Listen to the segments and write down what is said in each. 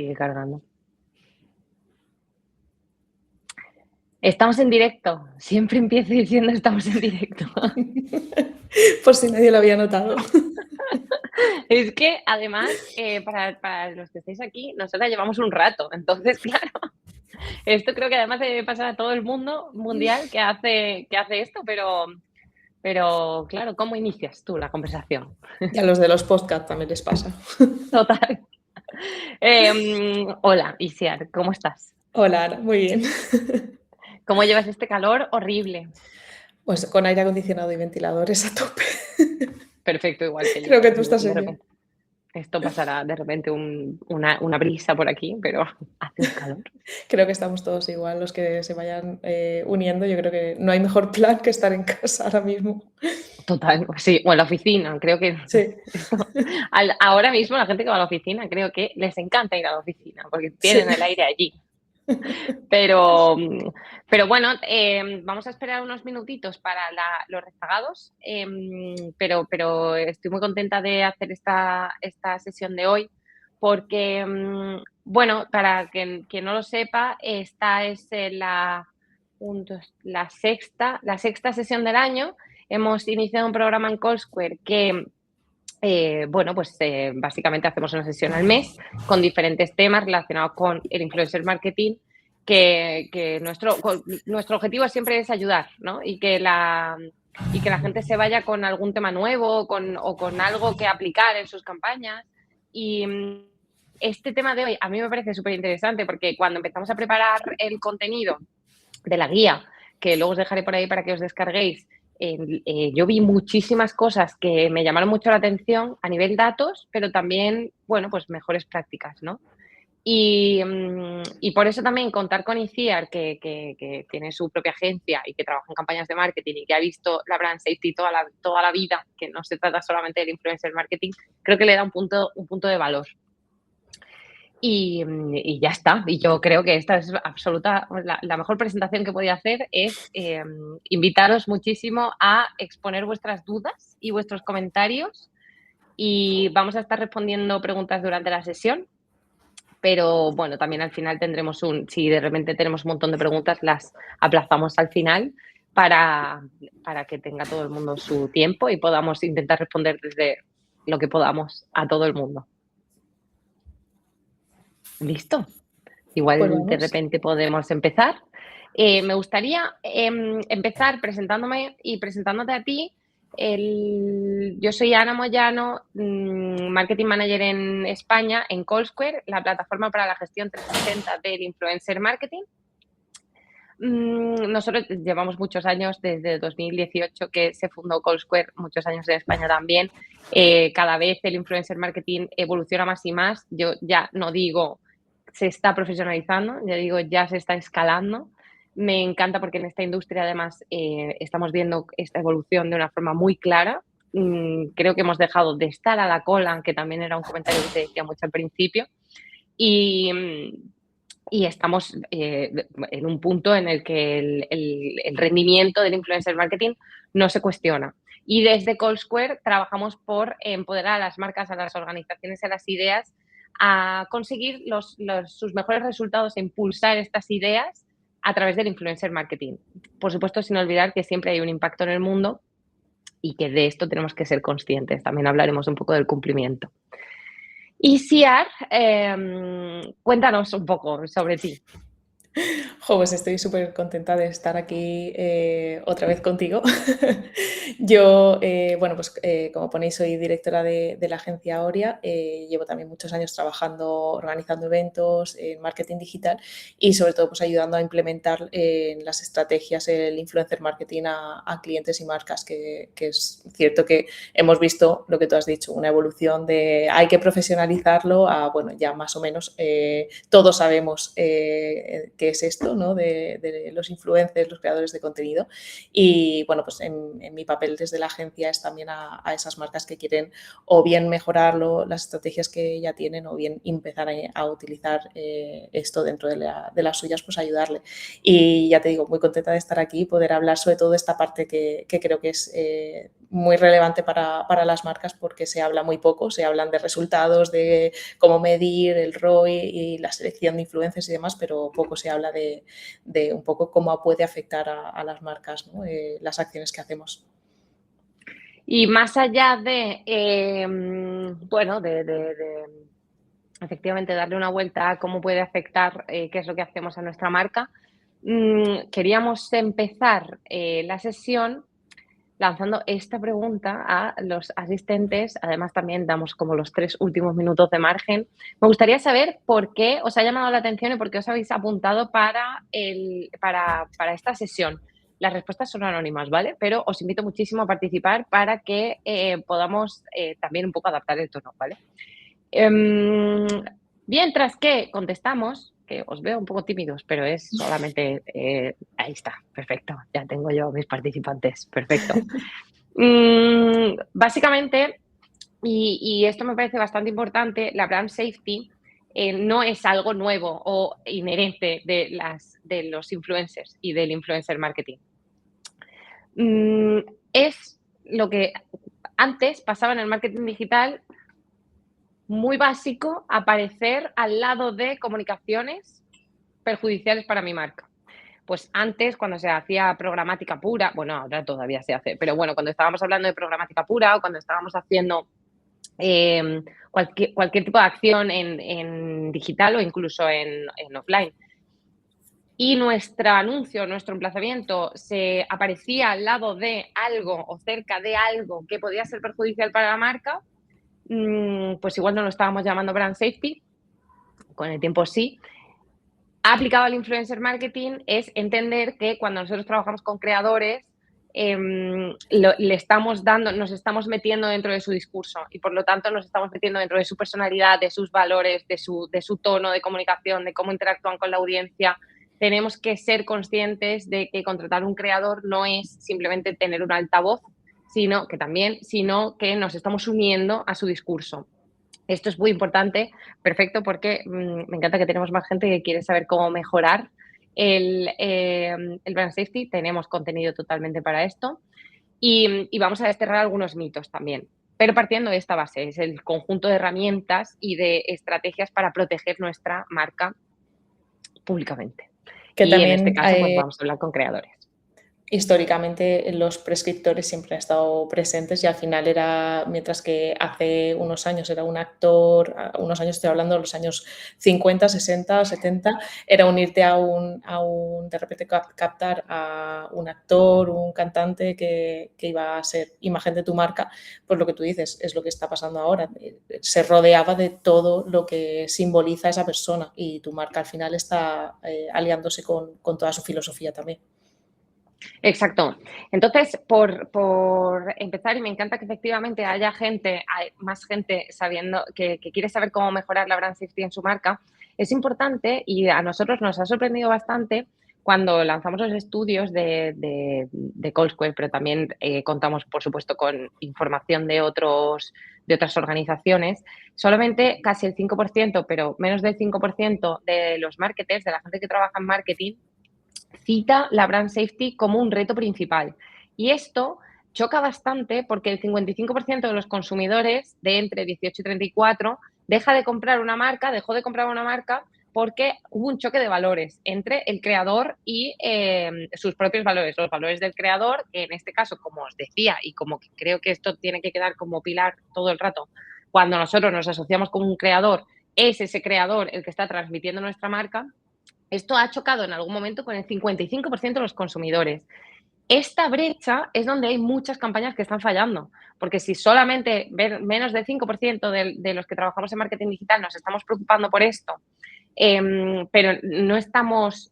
Sigue cargando. Estamos en directo. Siempre empiezo diciendo estamos en directo. Por si nadie lo había notado. Es que además, para los que estáis aquí, nosotras llevamos un rato. Entonces, claro, esto creo que además debe pasar a todo el mundo mundial que hace esto, pero claro, ¿cómo inicias tú la conversación? Y a los de los podcasts también les pasa. Total. Hola, Isiar, ¿cómo estás? Hola, Ana, muy bien. ¿Cómo llevas este calor horrible? Pues con aire acondicionado y ventiladores a tope. Perfecto, igual que yo. Creo que tú estás De igual. repente, esto pasará de repente una brisa por aquí, pero hace un calor. Creo que estamos todos igual, los que se vayan uniendo. Yo creo que no hay mejor plan que estar en casa ahora mismo. Total, sí, o en la oficina, creo que Sí, esto, ahora mismo la gente que va a la oficina, creo que les encanta ir a la oficina, porque sí. tienen el aire allí. Pero, pero bueno, vamos a esperar unos minutitos para los rezagados, pero estoy muy contenta de hacer esta sesión de hoy, porque, bueno, para quien no lo sepa, esta es la sexta sesión del año. Hemos iniciado un programa en CallSquare que, bueno, pues básicamente hacemos una sesión al mes con diferentes temas relacionados con el influencer marketing, que nuestro objetivo siempre es ayudar, ¿no? Y que la gente se vaya con algún tema nuevo o con algo que aplicar en sus campañas. Y este tema de hoy a mí me parece súper interesante porque cuando empezamos a preparar el contenido de la guía, que luego os dejaré por ahí para que os descarguéis, yo vi muchísimas cosas que me llamaron mucho la atención a nivel datos, pero también, bueno, pues mejores prácticas, ¿no? Y por eso también contar con ICIAR, que tiene su propia agencia y que trabaja en campañas de marketing y que ha visto la brand safety toda la vida, que no se trata solamente del influencer marketing, creo que le da un punto de valor. Y ya está. Y yo creo que esta es la mejor presentación que podía hacer es invitaros muchísimo a exponer vuestras dudas y vuestros comentarios, y vamos a estar respondiendo preguntas durante la sesión, pero bueno, también al final tendremos si de repente tenemos un montón de preguntas, las aplazamos al final para que tenga todo el mundo su tiempo y podamos intentar responder desde lo que podamos a todo el mundo. ¿Listo? Igual Pues de vamos. repente podemos empezar. Me gustaría empezar presentándome y presentándote a ti. Yo soy Ana Moyano, Marketing Manager en España, en CallSquare, la plataforma para la gestión 360 del influencer marketing. Nosotros llevamos muchos años, desde 2018 que se fundó CallSquare, muchos años en España también. Cada vez el influencer marketing evoluciona más y más. Yo ya no digo se está profesionalizando, ya digo ya se está escalando. Me encanta porque en esta industria además estamos viendo esta evolución de una forma muy clara. Creo que hemos dejado de estar a la cola, que también era un comentario que se decía mucho al principio, y estamos en un punto en el que el rendimiento del influencer marketing no se cuestiona. Y desde CallSquare trabajamos por empoderar a las marcas, a las organizaciones, a las ideas, a conseguir sus mejores resultados e impulsar estas ideas a través del influencer marketing. Por supuesto, sin olvidar que siempre hay un impacto en el mundo y que de esto tenemos que ser conscientes. También hablaremos un poco del cumplimiento. Y Siar, cuéntanos un poco sobre ti. Pues estoy súper contenta de estar aquí otra vez contigo. Yo, bueno, pues como ponéis, soy directora de la agencia Oria. Llevo también muchos años trabajando, organizando eventos en marketing digital y sobre todo pues ayudando a implementar las estrategias el influencer marketing a clientes y marcas, que es cierto que hemos visto lo que tú has dicho, una evolución de hay que profesionalizarlo a, bueno, ya más o menos todos sabemos qué es esto, ¿no? de los influencers, los creadores de contenido. Y bueno, pues en mi papel desde la agencia es también a esas marcas que quieren o bien mejorar las estrategias que ya tienen o bien empezar a utilizar esto dentro de las suyas, pues ayudarle. Y ya te digo, muy contenta de estar aquí y poder hablar sobre todo de esta parte que creo que es muy relevante para las marcas, porque se habla muy poco, se hablan de resultados, de cómo medir el ROI y la selección de influencers y demás, pero poco se habla de un poco cómo puede afectar a las marcas, ¿no? Las acciones que hacemos. Y más allá de, bueno, efectivamente darle una vuelta a cómo puede afectar qué es lo que hacemos a nuestra marca, queríamos empezar la sesión lanzando esta pregunta a los asistentes. Además, también damos como los 3 últimos minutos de margen. Me gustaría saber por qué os ha llamado la atención y por qué os habéis apuntado para esta sesión. Las respuestas son anónimas, ¿vale? Pero os invito muchísimo a participar para que podamos también un poco adaptar el tono, ¿vale? Mientras que contestamos, que os veo un poco tímidos, pero es solamente, ahí está, perfecto, ya tengo yo mis participantes, perfecto. Básicamente, y esto me parece bastante importante, la brand safety no es algo nuevo o inherente de los influencers y del influencer marketing. Es lo que antes pasaba en el marketing digital, muy básico, aparecer al lado de comunicaciones perjudiciales para mi marca. Pues antes, cuando se hacía programática pura, bueno, ahora todavía se hace, pero bueno, cuando estábamos hablando de programática pura o cuando estábamos haciendo cualquier tipo de acción en digital o incluso en offline, y nuestro anuncio, nuestro emplazamiento se aparecía al lado de algo o cerca de algo que podía ser perjudicial para la marca, pues igual no lo estábamos llamando brand safety, con el tiempo sí. Aplicado al influencer marketing es entender que cuando nosotros trabajamos con creadores, le estamos dando, nos estamos metiendo dentro de su discurso y por lo tanto nos estamos metiendo dentro de su personalidad, de sus valores, de su tono de comunicación, de cómo interactúan con la audiencia. Tenemos que ser conscientes de que contratar un creador no es simplemente tener un altavoz, sino que nos estamos uniendo a su discurso. Esto es muy importante, perfecto, porque me encanta que tenemos más gente que quiere saber cómo mejorar el brand safety. Tenemos contenido totalmente para esto y vamos a desterrar algunos mitos también. Pero partiendo de esta base, es el conjunto de herramientas y de estrategias para proteger nuestra marca públicamente. Que Y en este también caso, pues vamos a hablar con creadores. históricamente los prescriptores siempre han estado presentes y al final era, mientras que hace unos años era un actor, unos años estoy hablando de los años 50, 60, 70, era unirte de repente captar a un actor, un cantante que iba a ser imagen de tu marca, pues lo que tú dices es lo que está pasando ahora. Se rodeaba de todo lo que simboliza esa persona y tu marca al final está aliándose con toda su filosofía también. Exacto. Entonces, por empezar, y me encanta que efectivamente hay más gente sabiendo que quiere saber cómo mejorar la brand safety en su marca, es importante y a nosotros nos ha sorprendido bastante cuando lanzamos los estudios de Callsquare, pero también contamos, por supuesto, con información de otras organizaciones. Solamente casi el 5%, pero menos del 5% de los marketers, de la gente que trabaja en marketing, cita la brand safety como un reto principal. Y esto choca bastante porque el 55% de los consumidores de entre 18 y 34 dejó de comprar una marca porque hubo un choque de valores entre el creador y sus propios valores, los valores del creador, que en este caso, como os decía, y como que creo que esto tiene que quedar como pilar todo el rato, cuando nosotros nos asociamos con un creador, es ese creador el que está transmitiendo nuestra marca. Esto ha chocado en algún momento con el 55% de los consumidores. Esta brecha es donde hay muchas campañas que están fallando, porque si solamente menos del 5% de los que trabajamos en marketing digital nos estamos preocupando por esto, pero no estamos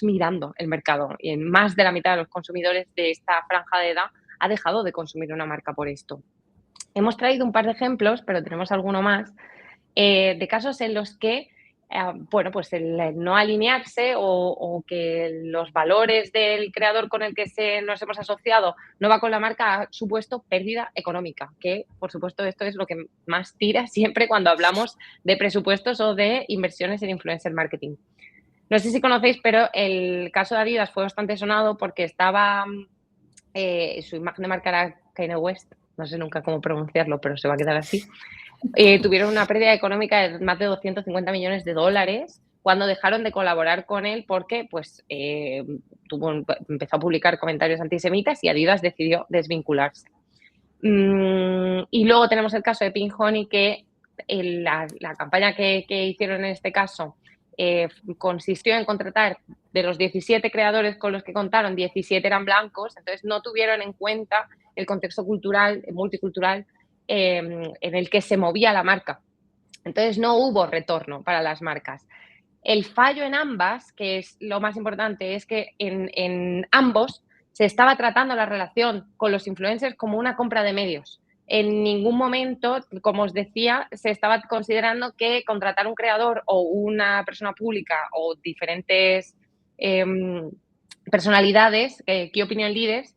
mirando el mercado, y en más de la mitad de los consumidores de esta franja de edad ha dejado de consumir una marca por esto. Hemos traído un par de ejemplos, pero tenemos alguno más, de casos en los que bueno, pues el no alinearse o que los valores del creador con el que nos hemos asociado no va con la marca ha supuesto pérdida económica, que por supuesto esto es lo que más tira siempre cuando hablamos de presupuestos o de inversiones en influencer marketing. No sé si conocéis, pero el caso de Adidas fue bastante sonado porque estaba, su imagen de marca era Kanye West, no sé nunca cómo pronunciarlo, pero se va a quedar así. Tuvieron una pérdida económica de más de 250 millones de dólares cuando dejaron de colaborar con él porque pues, empezó a publicar comentarios antisemitas y Adidas decidió desvincularse. Y luego tenemos el caso de Pink Honey, que la campaña que hicieron en este caso consistió en contratar de los 17 creadores con los que contaron, 17 eran blancos, entonces no tuvieron en cuenta el contexto cultural, multicultural en el que se movía la marca. Entonces no hubo retorno para las marcas. El fallo en ambas, que es lo más importante, es que en ambos se estaba tratando la relación con los influencers como una compra de medios. En ningún momento, como os decía, se estaba considerando que contratar un creador o una persona pública o diferentes personalidades, key opinion leaders,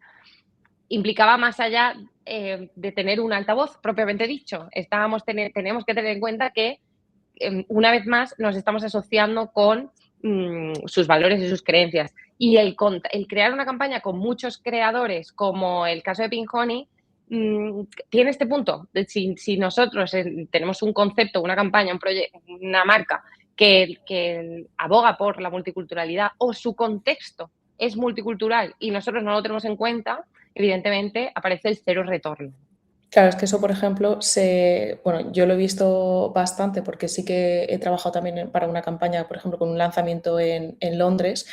implicaba más allá de tener un altavoz propiamente dicho. Tenemos que tener en cuenta que una vez más nos estamos asociando con sus valores y sus creencias. Y el crear una campaña con muchos creadores, como el caso de Pink Honey, tiene este punto. Si nosotros tenemos un concepto, una campaña, un proyecto, una marca que aboga por la multiculturalidad o su contexto es multicultural y nosotros no lo tenemos en cuenta, evidentemente aparece el cero retorno. Claro, es que eso, por ejemplo, bueno, yo lo he visto bastante porque sí que he trabajado también para una campaña, por ejemplo, con un lanzamiento en Londres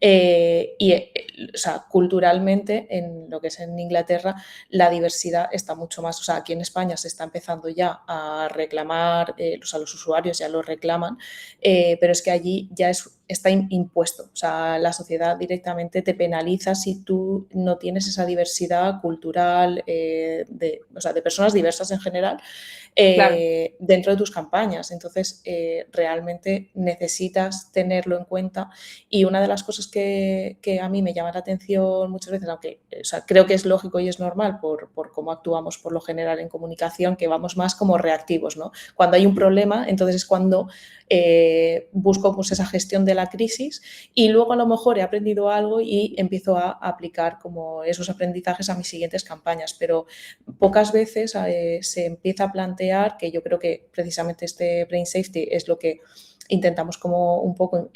o sea, culturalmente, en lo que es en Inglaterra, la diversidad está mucho más, o sea, aquí en España se está empezando ya a reclamar, o sea, los usuarios ya lo reclaman, pero es que allí ya está impuesto, o sea, la sociedad directamente te penaliza si tú no tienes esa diversidad cultural, o sea, de personas diversas en general, Claro. dentro de tus campañas. Entonces, realmente necesitas tenerlo en cuenta. Y una de las cosas que a mí me llama la atención muchas veces, aunque o sea, creo que es lógico y es normal por cómo actuamos por lo general en comunicación, que vamos más como reactivos, ¿no? Cuando hay un problema, entonces es cuando busco pues, esa gestión de la crisis y luego a lo mejor he aprendido algo y empiezo a aplicar como esos aprendizajes a mis siguientes campañas, pero pocas veces se empieza a plantear, que yo creo que precisamente este Brain Safety es lo que intentamos como un poco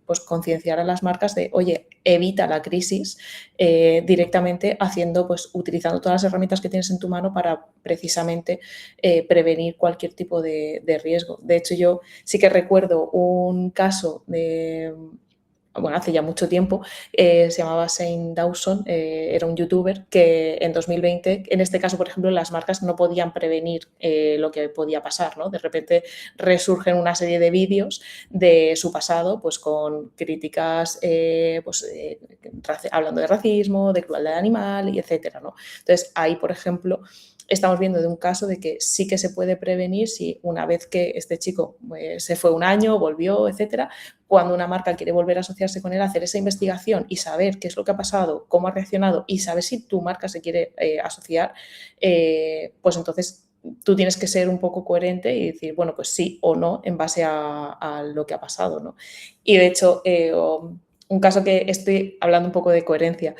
pues concienciar a las marcas de, oye, evita la crisis directamente pues utilizando todas las herramientas que tienes en tu mano para precisamente prevenir cualquier tipo de riesgo. De hecho, yo sí que recuerdo un caso bueno, hace ya mucho tiempo, se llamaba Shane Dawson, era un youtuber que en 2020, en este caso, por ejemplo, las marcas no podían prevenir lo que podía pasar, ¿no? De repente resurgen una serie de vídeos de su pasado, pues con críticas, hablando de racismo, de crueldad animal, y etcétera, ¿no? Entonces, ahí, por ejemplo, estamos viendo de un caso de que sí que se puede prevenir si una vez que este chico se fue un año, volvió, etcétera, cuando una marca quiere volver a asociarse con él, hacer esa investigación y saber qué es lo que ha pasado, cómo ha reaccionado y saber si tu marca se quiere asociar, pues entonces tú tienes que ser un poco coherente y decir, bueno, pues sí o no en base a lo que ha pasado, ¿no? Y de hecho, un caso que estoy hablando un poco de coherencia,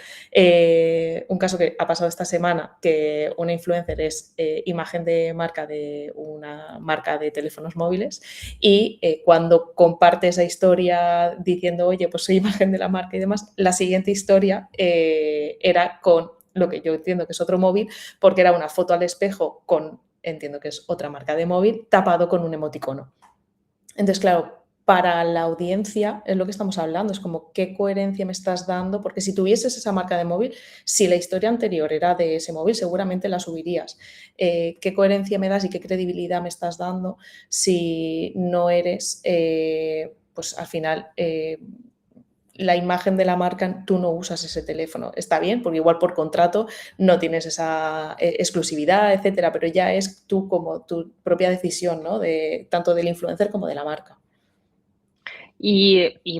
un caso que ha pasado esta semana, que una influencer es imagen de marca de una marca de teléfonos móviles y cuando comparte esa historia diciendo, oye, pues soy imagen de la marca y demás, la siguiente historia era con lo que yo entiendo que es otro móvil, porque era una foto al espejo con, entiendo que es otra marca de móvil, tapado con un emoticono. Entonces, claro, para la audiencia es lo que estamos hablando, es como qué coherencia me estás dando, porque si tuvieses esa marca de móvil, si la historia anterior era de ese móvil, seguramente la subirías. ¿Qué coherencia me das y qué credibilidad me estás dando si no eres, pues al final, la imagen de la marca, tú no usas ese teléfono? Está bien, porque igual por contrato no tienes esa exclusividad, etcétera, pero ya es tú como tu propia decisión, ¿no? Tanto del influencer como de la marca.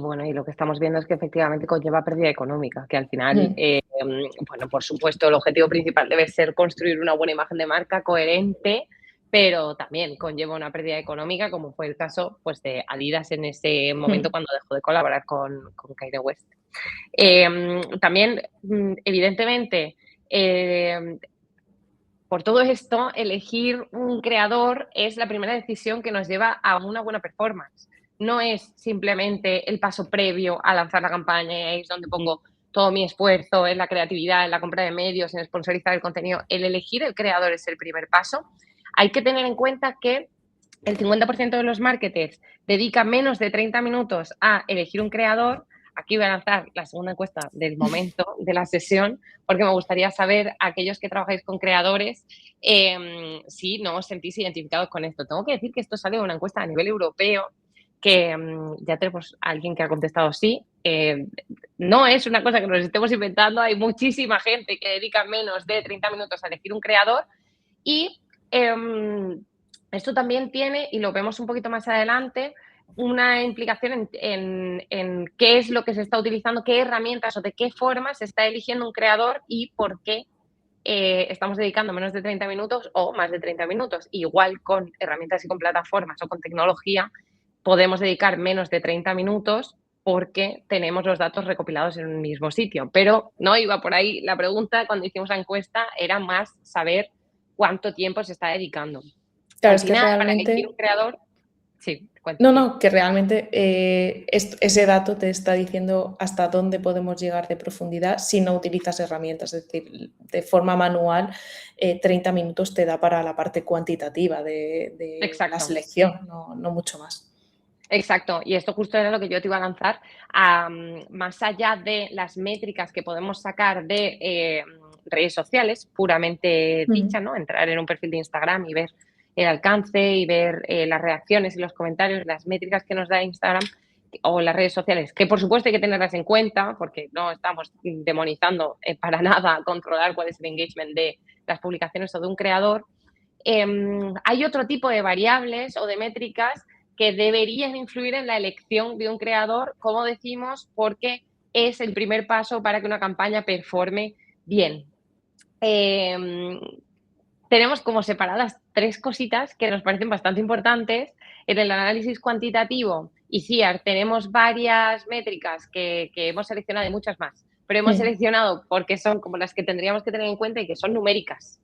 Bueno, y lo que estamos viendo es que efectivamente conlleva pérdida económica, que al final, Mm, bueno, por supuesto, el objetivo principal debe ser construir una buena imagen de marca coherente, pero también conlleva una pérdida económica, como fue el caso, pues, de Adidas en ese momento mm, cuando dejó de colaborar con Kanye West. También, evidentemente, em, por todo esto, elegir un creador es la primera decisión que nos lleva a una buena performance. No es simplemente el paso previo a lanzar la campaña, y ahí es donde pongo todo mi esfuerzo en la creatividad, en la compra de medios, en sponsorizar el contenido. El elegir el creador es el primer paso. Hay que tener en cuenta que el 50% de los marketers dedica menos de 30 minutos a elegir un creador. Aquí voy a lanzar la segunda encuesta del momento de la sesión, porque me gustaría saber, aquellos que trabajáis con creadores, si no os sentís identificados con esto. Tengo que decir que esto sale de una encuesta a nivel europeo, que ya tenemos a alguien que ha contestado sí. No es una cosa que nos estemos inventando, hay muchísima gente que dedica menos de 30 minutos a elegir un creador y esto también tiene, y lo vemos un poquito más adelante, una implicación en qué es lo que se está utilizando, qué herramientas o de qué forma se está eligiendo un creador y por qué estamos dedicando menos de 30 minutos o más de 30 minutos. Igual con herramientas y con plataformas o con tecnología, podemos dedicar menos de 30 minutos porque tenemos los datos recopilados en un mismo sitio. Pero no iba por ahí. La pregunta cuando hicimos la encuesta era más saber cuánto tiempo se está dedicando. claro, Al es que final, para elegir un realmente, creador, sí, no, sí. no, que realmente ese dato te está diciendo hasta dónde podemos llegar de profundidad si no utilizas herramientas. Es decir, de forma manual, 30 minutos te da para la parte cuantitativa de la Exacto. selección, no, no mucho más. Exacto, y esto justo era lo que yo te iba a lanzar. Más allá de las métricas que podemos sacar de redes sociales, puramente Ujú. dicha, ¿no? Entrar en un perfil de Instagram y ver el alcance y ver las reacciones y los comentarios, las métricas que nos da Instagram o las redes sociales, que por supuesto hay que tenerlas en cuenta porque no estamos demonizando para nada controlar cuál es el engagement de las publicaciones o de un creador. Hay otro tipo de variables o de métricas que deberían influir en la elección de un creador, como decimos, porque es el primer paso para que una campaña performe bien. Eh, Tenemos como separadas tres cositas que nos parecen bastante importantes. En el análisis cuantitativo y CIAR tenemos varias métricas que hemos seleccionado y muchas más, pero hemos Mm. seleccionado porque son como las que tendríamos que tener en cuenta y que son numéricas.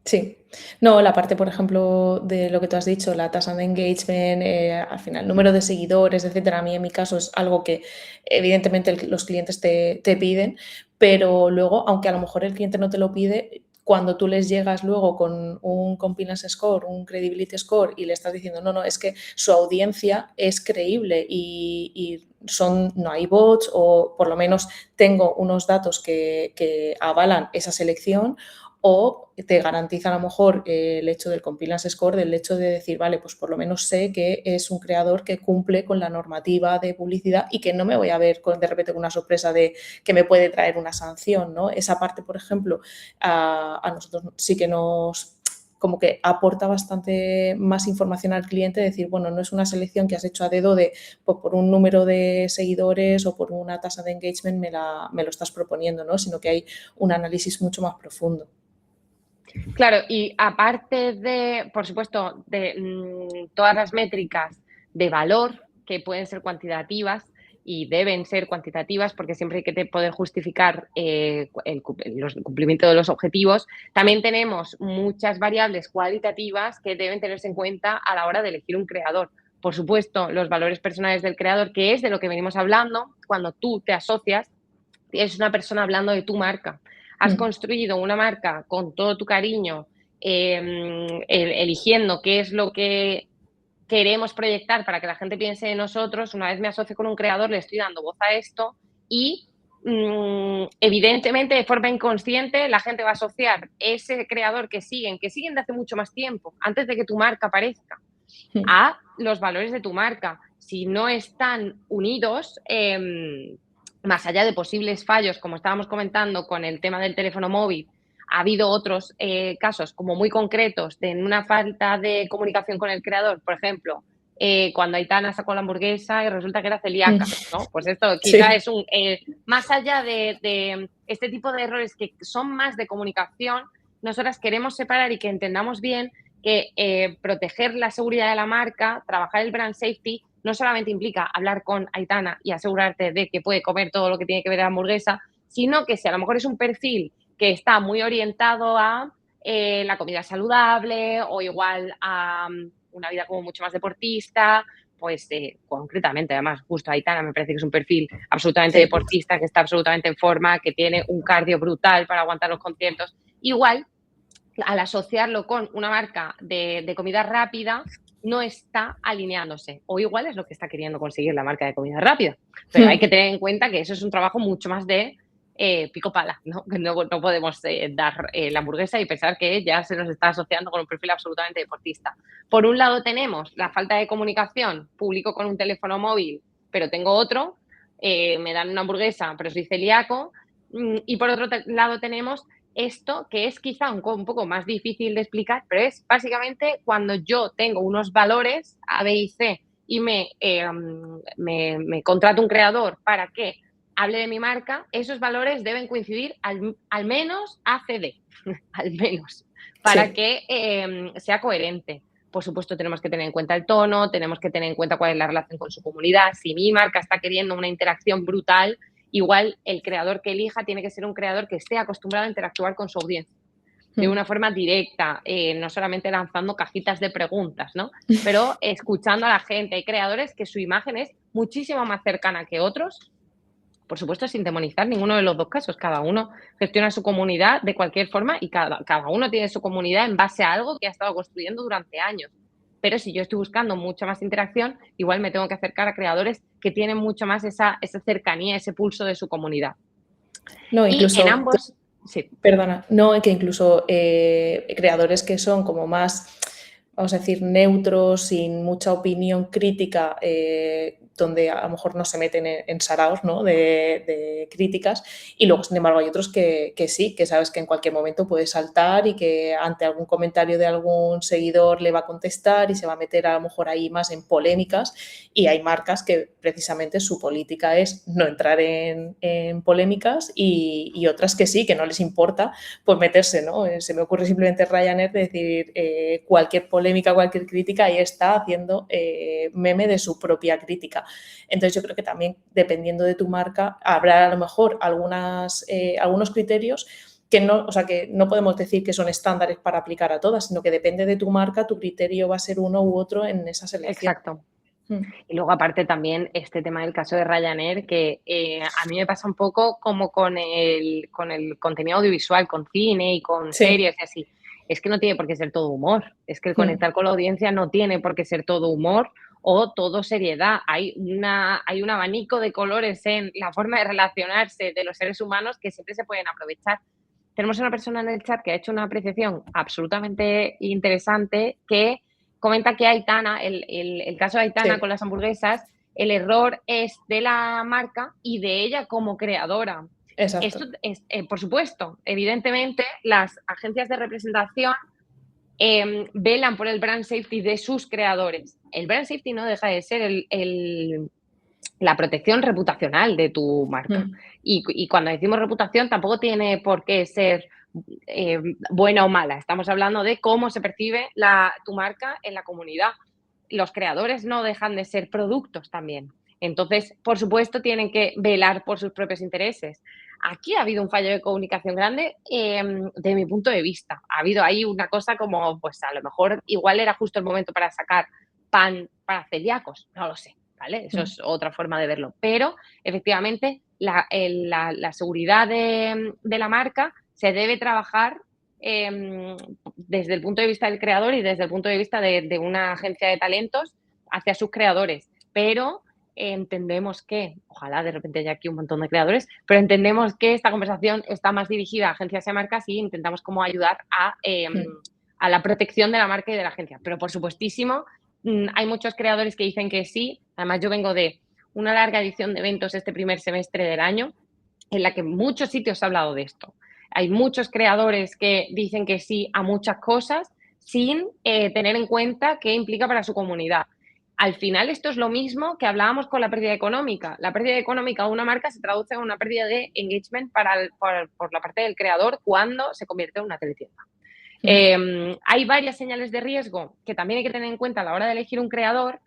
Sí. No, la parte, por ejemplo, de lo que tú has dicho, la tasa de engagement, al final, número de seguidores, etcétera. A mí, en mi caso, es algo que evidentemente los clientes te piden, pero luego, aunque a lo mejor el cliente no te lo pide, cuando tú les llegas luego con un compliance score, un credibility score y le estás diciendo, no, no, es que su audiencia es creíble y no hay bots o por lo menos tengo unos datos que avalan esa selección o te garantiza a lo mejor el hecho del compliance score, del hecho de decir, vale, pues por lo menos sé que es un creador que cumple con la normativa de publicidad y que no me voy a ver de repente con una sorpresa de que me puede traer una sanción, ¿no? Esa parte, por ejemplo, a nosotros sí que nos como que aporta bastante más información al cliente, decir, bueno, no es una selección que has hecho a dedo de pues, por un número de seguidores o por una tasa de engagement me lo estás proponiendo, ¿no? Sino que hay un análisis mucho más profundo. Claro, y aparte de, por supuesto, de todas las métricas de valor que pueden ser cuantitativas y deben ser cuantitativas porque siempre hay que poder justificar el cumplimiento de los objetivos, también tenemos muchas variables cualitativas que deben tenerse en cuenta a la hora de elegir un creador. Por supuesto, los valores personales del creador, que es de lo que venimos hablando, cuando tú te asocias, es una persona hablando de tu marca. Has Mm. construido una marca con todo tu cariño, eligiendo qué es lo que queremos proyectar para que la gente piense en nosotros. Una vez me asocio con un creador, le estoy dando voz a esto y evidentemente de forma inconsciente la gente va a asociar ese creador que siguen de hace mucho más tiempo, antes de que tu marca aparezca, Mm. a los valores de tu marca. Si no están unidos, más allá de posibles fallos, como estábamos comentando con el tema del teléfono móvil, ha habido otros casos como muy concretos de una falta de comunicación con el creador, por ejemplo, cuando Aitana sacó la hamburguesa y resulta que era celíaca, ¿no? Pues esto Sí. quizá es más allá de este tipo de errores que son más de comunicación, nosotras queremos separar y que entendamos bien que proteger la seguridad de la marca, trabajar el brand safety, no solamente implica hablar con Aitana y asegurarte de que puede comer todo lo que tiene que ver la hamburguesa, sino que si a lo mejor es un perfil que está muy orientado a la comida saludable o igual a una vida como mucho más deportista, pues concretamente, además, justo Aitana me parece que es un perfil absolutamente Sí. deportista, que está absolutamente en forma, que tiene un cardio brutal para aguantar los conciertos. Igual, al asociarlo con una marca de comida rápida, no está alineándose. O igual es lo que está queriendo conseguir la marca de comida rápida. Pero hay que tener en cuenta que eso es un trabajo mucho más de pico pala, ¿no? No podemos dar la hamburguesa y pensar que ya se nos está asociando con un perfil absolutamente deportista. Por un lado tenemos la falta de comunicación, publico con un teléfono móvil, pero tengo otro, me dan una hamburguesa, pero soy celíaco, y por otro lado tenemos esto que es quizá un poco más difícil de explicar, pero es básicamente cuando yo tengo unos valores A, B y C y me contrato un creador para que hable de mi marca, esos valores deben coincidir al menos A, C, D, al menos, para Sí. que sea coherente. Por supuesto, tenemos que tener en cuenta el tono, tenemos que tener en cuenta cuál es la relación con su comunidad. Si mi marca está queriendo una interacción brutal, igual el creador que elija tiene que ser un creador que esté acostumbrado a interactuar con su audiencia de una forma directa, no solamente lanzando cajitas de preguntas, ¿no? Pero escuchando a la gente. Hay creadores que su imagen es muchísimo más cercana que otros, por supuesto sin demonizar ninguno de los dos casos. Cada uno gestiona su comunidad de cualquier forma y cada uno tiene su comunidad en base a algo que ha estado construyendo durante años. Pero si yo estoy buscando mucha más interacción, igual me tengo que acercar a creadores que tienen mucho más esa cercanía, ese pulso de su comunidad. No, Y en incluso, ambos, sí. perdona, no, que incluso creadores que son como más, vamos a decir, neutros, sin mucha opinión crítica, donde a lo mejor no se meten en saraos, ¿no? de críticas, y luego, sin embargo, hay otros que sí, que sabes que en cualquier momento puede saltar y que ante algún comentario de algún seguidor le va a contestar y se va a meter a lo mejor ahí más en polémicas, y hay marcas que precisamente su política es no entrar en polémicas y otras que sí, que no les importa pues meterse, ¿no? Se me ocurre simplemente Ryanair decir cualquier polémica, cualquier crítica, ahí está haciendo meme de su propia crítica. Entonces yo creo que también dependiendo de tu marca habrá a lo mejor algunos criterios que no, o sea, que no podemos decir que son estándares para aplicar a todas, sino que depende de tu marca, tu criterio va a ser uno u otro en esa selección. Exacto. Y luego, aparte, también este tema del caso de Ryanair, que a mí me pasa un poco como con el contenido audiovisual, con cine y con Sí. series y así. Es que no tiene por qué ser todo humor. Es que el conectar con la audiencia no tiene por qué ser todo humor o todo seriedad. Hay un abanico de colores en la forma de relacionarse de los seres humanos que siempre se pueden aprovechar. Tenemos una persona en el chat que ha hecho una apreciación absolutamente interesante que comenta que Aitana, el caso de Aitana Sí. con las hamburguesas, el error es de la marca y de ella como creadora. Exacto. Esto es, por supuesto, evidentemente, las agencias de representación velan por el brand safety de sus creadores. El brand safety no deja de ser la protección reputacional de tu marca. Y cuando decimos reputación, tampoco tiene por qué ser buena o mala. Estamos hablando de cómo se percibe tu marca en la comunidad. Los creadores no dejan de ser productos también. Entonces, por supuesto, tienen que velar por sus propios intereses. Aquí ha habido un fallo de comunicación grande de mi punto de vista. Ha habido ahí una cosa como, pues a lo mejor igual era justo el momento para sacar pan para celíacos, no lo sé, ¿vale? Eso es otra forma de verlo. Pero, efectivamente, la seguridad de la marca se debe trabajar desde el punto de vista del creador y desde el punto de vista de una agencia de talentos hacia sus creadores. Pero entendemos que, ojalá de repente haya aquí un montón de creadores, pero entendemos que esta conversación está más dirigida a agencias y marcas y intentamos cómo ayudar a la protección de la marca y de la agencia. Pero por supuestísimo, hay muchos creadores que dicen que sí. Además, yo vengo de una larga edición de eventos este primer semestre del año en la que en muchos sitios se ha hablado de esto. Hay muchos creadores que dicen que sí a muchas cosas sin tener en cuenta qué implica para su comunidad. al final esto es lo mismo que hablábamos con la pérdida económica. La pérdida económica de una marca se traduce en una pérdida de engagement por la parte del creador cuando se convierte en una teletienda. Hay varias señales de riesgo que también hay que tener en cuenta a la hora de elegir un creador.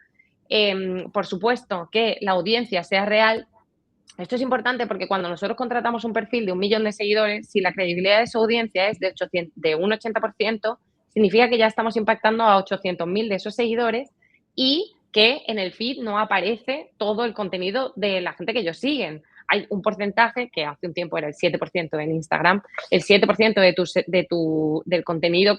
Por supuesto, que la audiencia sea real. Esto es importante porque cuando nosotros contratamos un perfil de 1 millón de seguidores, si la credibilidad de su audiencia es de un 80%, significa que ya estamos impactando a 800.000 de esos seguidores y que en el feed no aparece todo el contenido de la gente que ellos siguen. Hay un porcentaje, que hace un tiempo era el 7% en Instagram, el 7% del contenido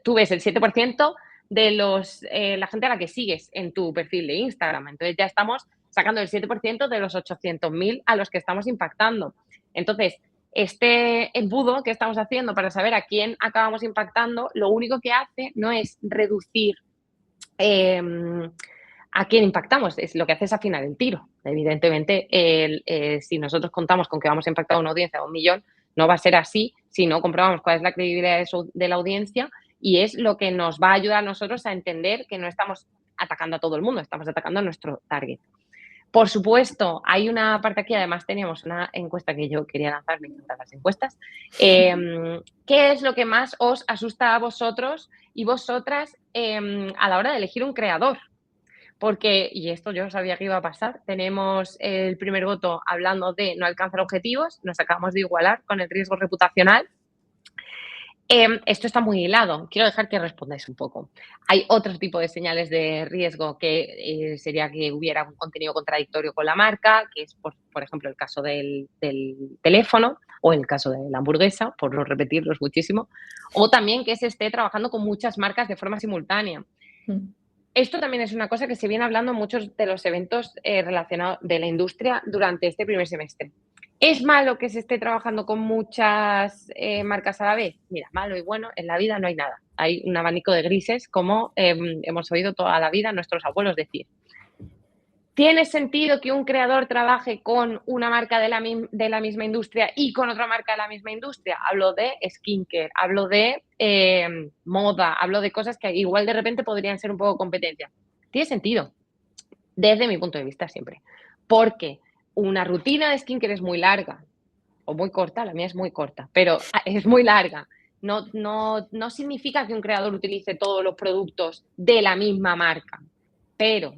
tú ves el 7% de la gente a la que sigues en tu perfil de Instagram. Entonces ya estamos sacando el 7% de los 800.000 a los que estamos impactando. Entonces, este embudo que estamos haciendo para saber a quién acabamos impactando, lo único que hace no es reducir a quién impactamos, es lo que hace es afinar el tiro. Evidentemente, si nosotros contamos con que vamos a impactar a una audiencia de 1 millón, no va a ser así si no comprobamos cuál es la credibilidad de la audiencia, y es lo que nos va a ayudar a nosotros a entender que no estamos atacando a todo el mundo, estamos atacando a nuestro target. Por supuesto, hay una parte aquí, además teníamos una encuesta que yo quería lanzar, me encantan las encuestas. ¿Qué es lo que más os asusta a vosotros y vosotras a la hora de elegir un creador? Porque, y esto yo sabía que iba a pasar, tenemos el primer voto hablando de no alcanzar objetivos, nos acabamos de igualar con el riesgo reputacional. Esto está muy hilado. Quiero dejar que respondáis un poco. Hay otro tipo de señales de riesgo que sería que hubiera un contenido contradictorio con la marca, que es, por ejemplo, el caso del teléfono o el caso de la hamburguesa, por no repetirlos muchísimo, o también que se esté trabajando con muchas marcas de forma simultánea. Esto también es una cosa que se viene hablando en muchos de los eventos relacionados de la industria durante este primer semestre. ¿Es malo que se esté trabajando con muchas marcas a la vez? Mira, malo y bueno, en la vida no hay nada. Hay un abanico de grises, como hemos oído toda la vida nuestros abuelos decir. ¿Tiene sentido que un creador trabaje con una marca de la misma industria y con otra marca de la misma industria? Hablo de skincare, hablo de moda, hablo de cosas que igual de repente podrían ser un poco competencia. Tiene sentido, desde mi punto de vista siempre. Porque una rutina de skincare es muy larga o muy corta, la mía es muy corta, pero es muy larga. No significa que un creador utilice todos los productos de la misma marca, pero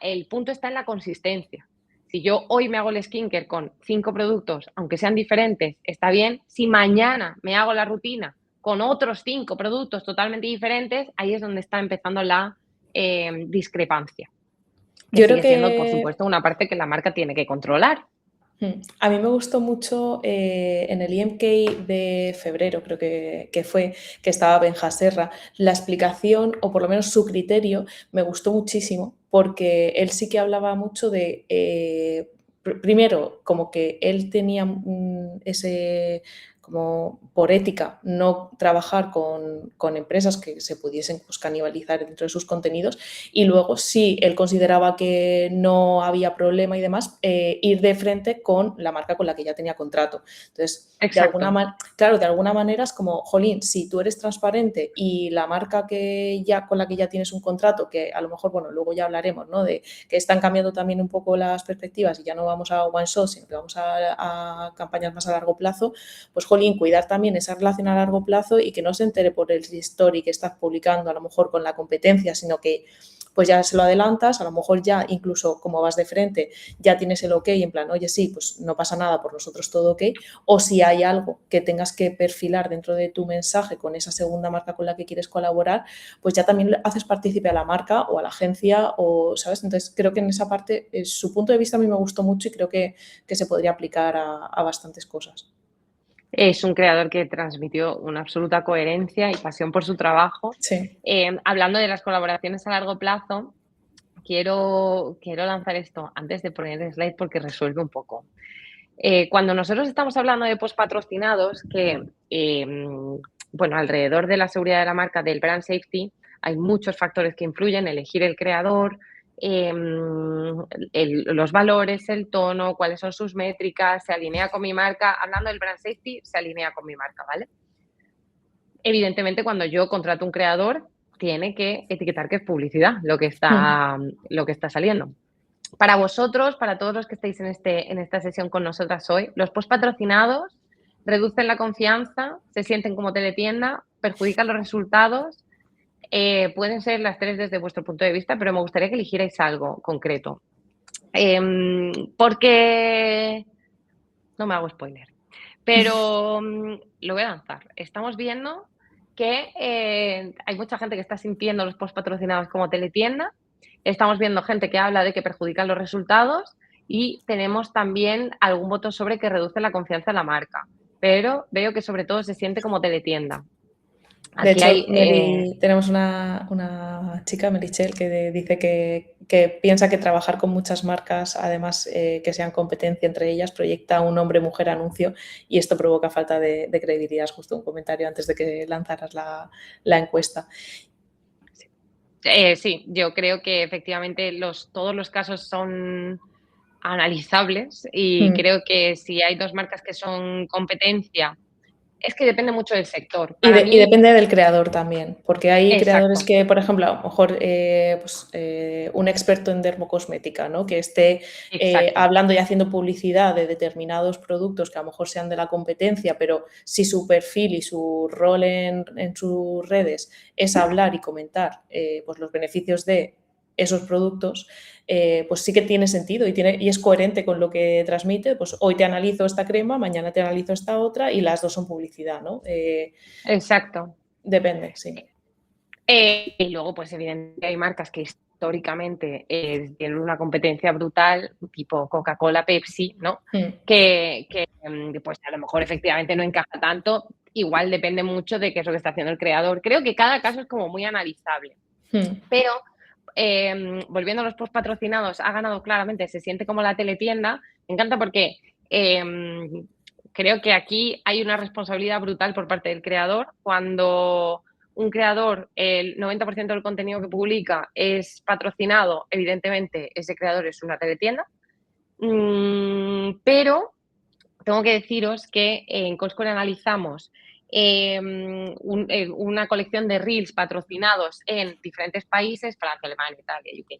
el punto está en la consistencia. Si yo hoy me hago el skincare con 5 productos, aunque sean diferentes, está bien. Si mañana me hago la rutina con otros 5 productos totalmente diferentes, ahí es donde está empezando la discrepancia. Que Yo creo sigue siendo, por que supuesto, una parte que la marca tiene que controlar. a mí me gustó mucho en el IMK de febrero, creo que fue, que estaba Benja Serra, la explicación, o por lo menos su criterio, me gustó muchísimo, porque él sí que hablaba mucho de, primero, como que él tenía ese, como por ética, no trabajar con empresas que se pudiesen pues, canibalizar dentro de sus contenidos, y luego, si él consideraba que no había problema y demás, ir de frente con la marca con la que ya tenía contrato. Entonces, de alguna manera es como, jolín, si tú eres transparente y la marca con la que ya tienes un contrato, que a lo mejor, bueno, luego ya hablaremos, ¿no? De que están cambiando también un poco las perspectivas y ya no vamos a one shot, sino que vamos a campañas más a largo plazo, pues jolín, cuidar también esa relación a largo plazo y que no se entere por el story que estás publicando a lo mejor con la competencia, sino que pues ya se lo adelantas, a lo mejor ya incluso como vas de frente ya tienes el ok en plan, oye sí, pues no pasa nada, por nosotros todo ok, o si hay algo que tengas que perfilar dentro de tu mensaje con esa segunda marca con la que quieres colaborar, pues ya también haces partícipe a la marca o a la agencia, o ¿sabes? Entonces creo que en esa parte su punto de vista a mí me gustó mucho y creo que se podría aplicar a bastantes cosas. Es un creador que transmitió una absoluta coherencia y pasión por su trabajo. Sí. Hablando de las colaboraciones a largo plazo, quiero lanzar esto antes de poner el slide porque resuelve un poco. Cuando nosotros estamos hablando de post-patrocinados, que bueno, alrededor de la seguridad de la marca, del brand safety, hay muchos factores que influyen: elegir el creador, los valores, el tono, cuáles son sus métricas, se alinea con mi marca. Hablando del brand safety, se alinea con mi marca, ¿vale? Evidentemente, cuando yo contrato un creador, tiene que etiquetar que es publicidad lo que está saliendo. Para vosotros, para todos los que estáis en esta sesión con nosotras hoy, los post patrocinados reducen la confianza, se sienten como teletienda, perjudican los resultados. Pueden ser las tres desde vuestro punto de vista, pero me gustaría que eligierais algo concreto. Porque no me hago spoiler, pero lo voy a lanzar. Estamos viendo que hay mucha gente que está sintiendo los post patrocinados como teletienda. Estamos viendo gente que habla de que perjudican los resultados y tenemos también algún voto sobre que reduce la confianza en la marca. Pero veo que sobre todo se siente como teletienda. De Aquí hecho, tenemos una chica, Merichel, que dice que piensa que trabajar con muchas marcas, además que sean competencia entre ellas, proyecta un hombre-mujer anuncio y esto provoca falta de credibilidad. Es justo un comentario antes de que lanzaras la encuesta. Sí, yo creo que efectivamente todos los casos son analizables y creo que si hay dos marcas que son competencia, es que depende mucho del sector. Y Para mí, depende del creador también, porque hay creadores exacto. que, por ejemplo, a lo mejor un experto en dermocosmética, ¿no? Que esté Exacto. hablando y haciendo publicidad de determinados productos que a lo mejor sean de la competencia, pero si su perfil y su rol en sus redes es hablar y comentar pues los beneficios de esos productos, pues sí que tiene sentido y es coherente con lo que transmite. Pues hoy te analizo esta crema, mañana te analizo esta otra y las dos son publicidad, ¿no? Exacto. Depende, sí. Y luego, pues evidentemente hay marcas que históricamente tienen una competencia brutal, tipo Coca-Cola, Pepsi, ¿no? Que pues a lo mejor efectivamente no encaja tanto. Igual depende mucho de qué es lo que está haciendo el creador. Creo que cada caso es como muy analizable. Pero volviendo a los post patrocinados, ha ganado claramente, se siente como la teletienda. Me encanta porque creo que aquí hay una responsabilidad brutal por parte del creador. Cuando un creador, el 90% del contenido que publica es patrocinado, evidentemente ese creador es una teletienda. Pero tengo que deciros que en Coscore analizamos una colección de reels patrocinados en diferentes países, Francia, Alemania, Italia, UK,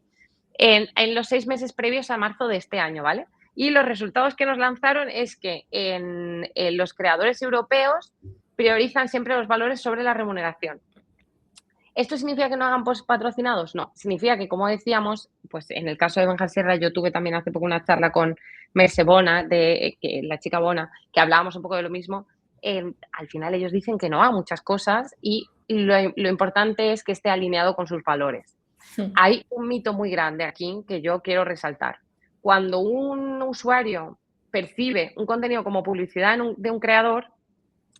en los 6 meses previos a marzo de este año, ¿vale? Y los resultados que nos lanzaron es que en los creadores europeos priorizan siempre los valores sobre la remuneración. ¿Esto significa que no hagan post patrocinados? No, significa que, como decíamos, pues en el caso de Benja Sierra, yo tuve también hace poco una charla con Merce Bona, la chica Bona, que hablábamos un poco de lo mismo. Al final ellos dicen que no a muchas cosas y lo importante es que esté alineado con sus valores. Hay un mito muy grande aquí que yo quiero resaltar. Cuando un usuario percibe un contenido como publicidad de un creador,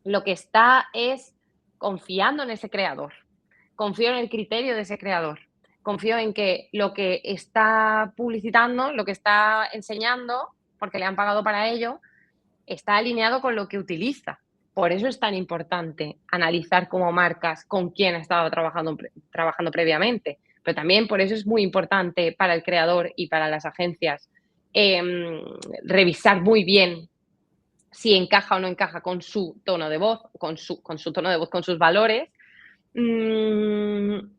lo que está es confiando en ese creador. Confío en el criterio de ese creador. Confío en que lo que está publicitando, lo que está enseñando, porque le han pagado para ello, está alineado con lo que utiliza. Por eso es tan importante analizar como marcas con quién ha estado trabajando previamente. Pero también por eso es muy importante para el creador y para las agencias revisar muy bien si encaja o no encaja con su tono de voz, con su tono de voz, con sus valores. En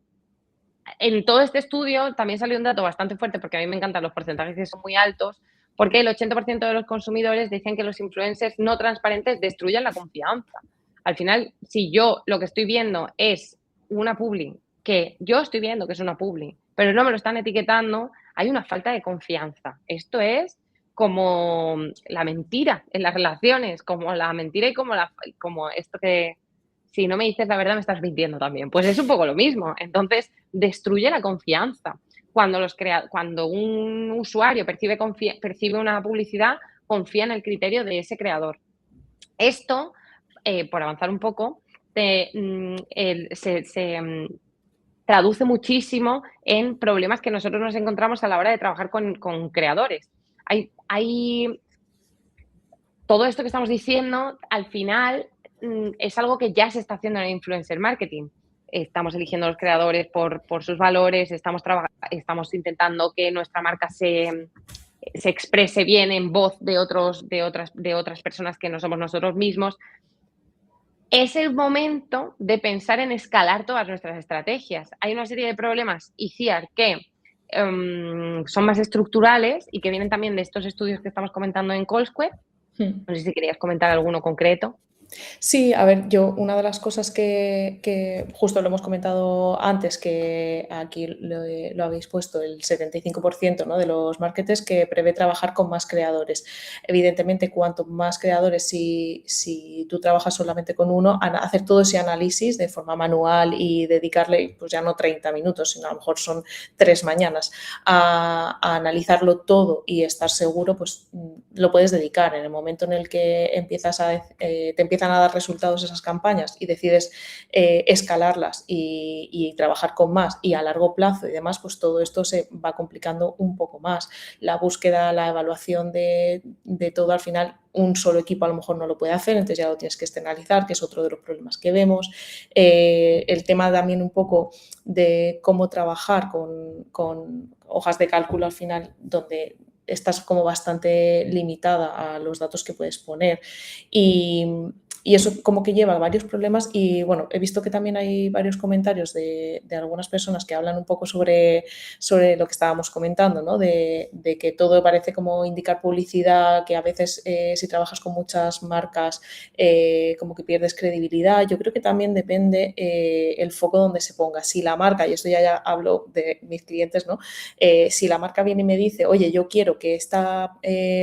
todo este estudio también salió un dato bastante fuerte, porque a mí me encantan los porcentajes que son muy altos, porque el 80% de los consumidores dicen que los influencers no transparentes destruyen la confianza. Al final, si yo lo que estoy viendo es una publi, que yo estoy viendo que es una publi, pero no me lo están etiquetando, hay una falta de confianza. Esto es como la mentira en las relaciones, como la mentira y como esto que si no me dices la verdad me estás mintiendo también. Pues es un poco lo mismo. Entonces, destruye la confianza. Cuando un usuario percibe una publicidad, confía en el criterio de ese creador. Esto, por avanzar un poco, se traduce muchísimo en problemas que nosotros nos encontramos a la hora de trabajar con creadores. Todo esto que estamos diciendo, al final, es algo que ya se está haciendo en el influencer marketing. Estamos eligiendo a los creadores por sus valores, estamos intentando que nuestra marca se exprese bien en voz de otras personas que no somos nosotros mismos. es el momento de pensar en escalar todas nuestras estrategias. Hay una serie de problemas ICIAR que son más estructurales y que vienen también de estos estudios que estamos comentando en Colsquare. No sé si querías comentar alguno concreto. Sí, a ver, yo una de las cosas que justo lo hemos comentado antes, que aquí lo habéis puesto, el 75%, ¿no?, de los marketers que prevé trabajar con más creadores. Evidentemente, cuanto más creadores, si tú trabajas solamente con uno, hacer todo ese análisis de forma manual y dedicarle, pues ya no 30 minutos, sino a lo mejor son 3 mañanas a analizarlo todo y estar seguro, pues lo puedes dedicar. En el momento en el que te empiezan a dar resultados esas campañas y decides escalarlas y trabajar con más y a largo plazo y demás, pues todo esto se va complicando un poco más. La búsqueda, la evaluación de todo, al final un solo equipo a lo mejor no lo puede hacer, entonces ya lo tienes que externalizar, que es otro de los problemas que vemos. El tema también un poco de cómo trabajar con hojas de cálculo al final, donde estás como bastante limitada a los datos que puedes poner y eso como que lleva a varios problemas y bueno, he visto que también hay varios comentarios de algunas personas que hablan un poco sobre lo que estábamos comentando, ¿no? De que todo parece como indicar publicidad, que a veces si trabajas con muchas marcas como que pierdes credibilidad. Yo creo que también depende el foco donde se ponga. Si la marca, y esto ya hablo de mis clientes, ¿no? Si la marca viene y me dice, oye, yo quiero que esta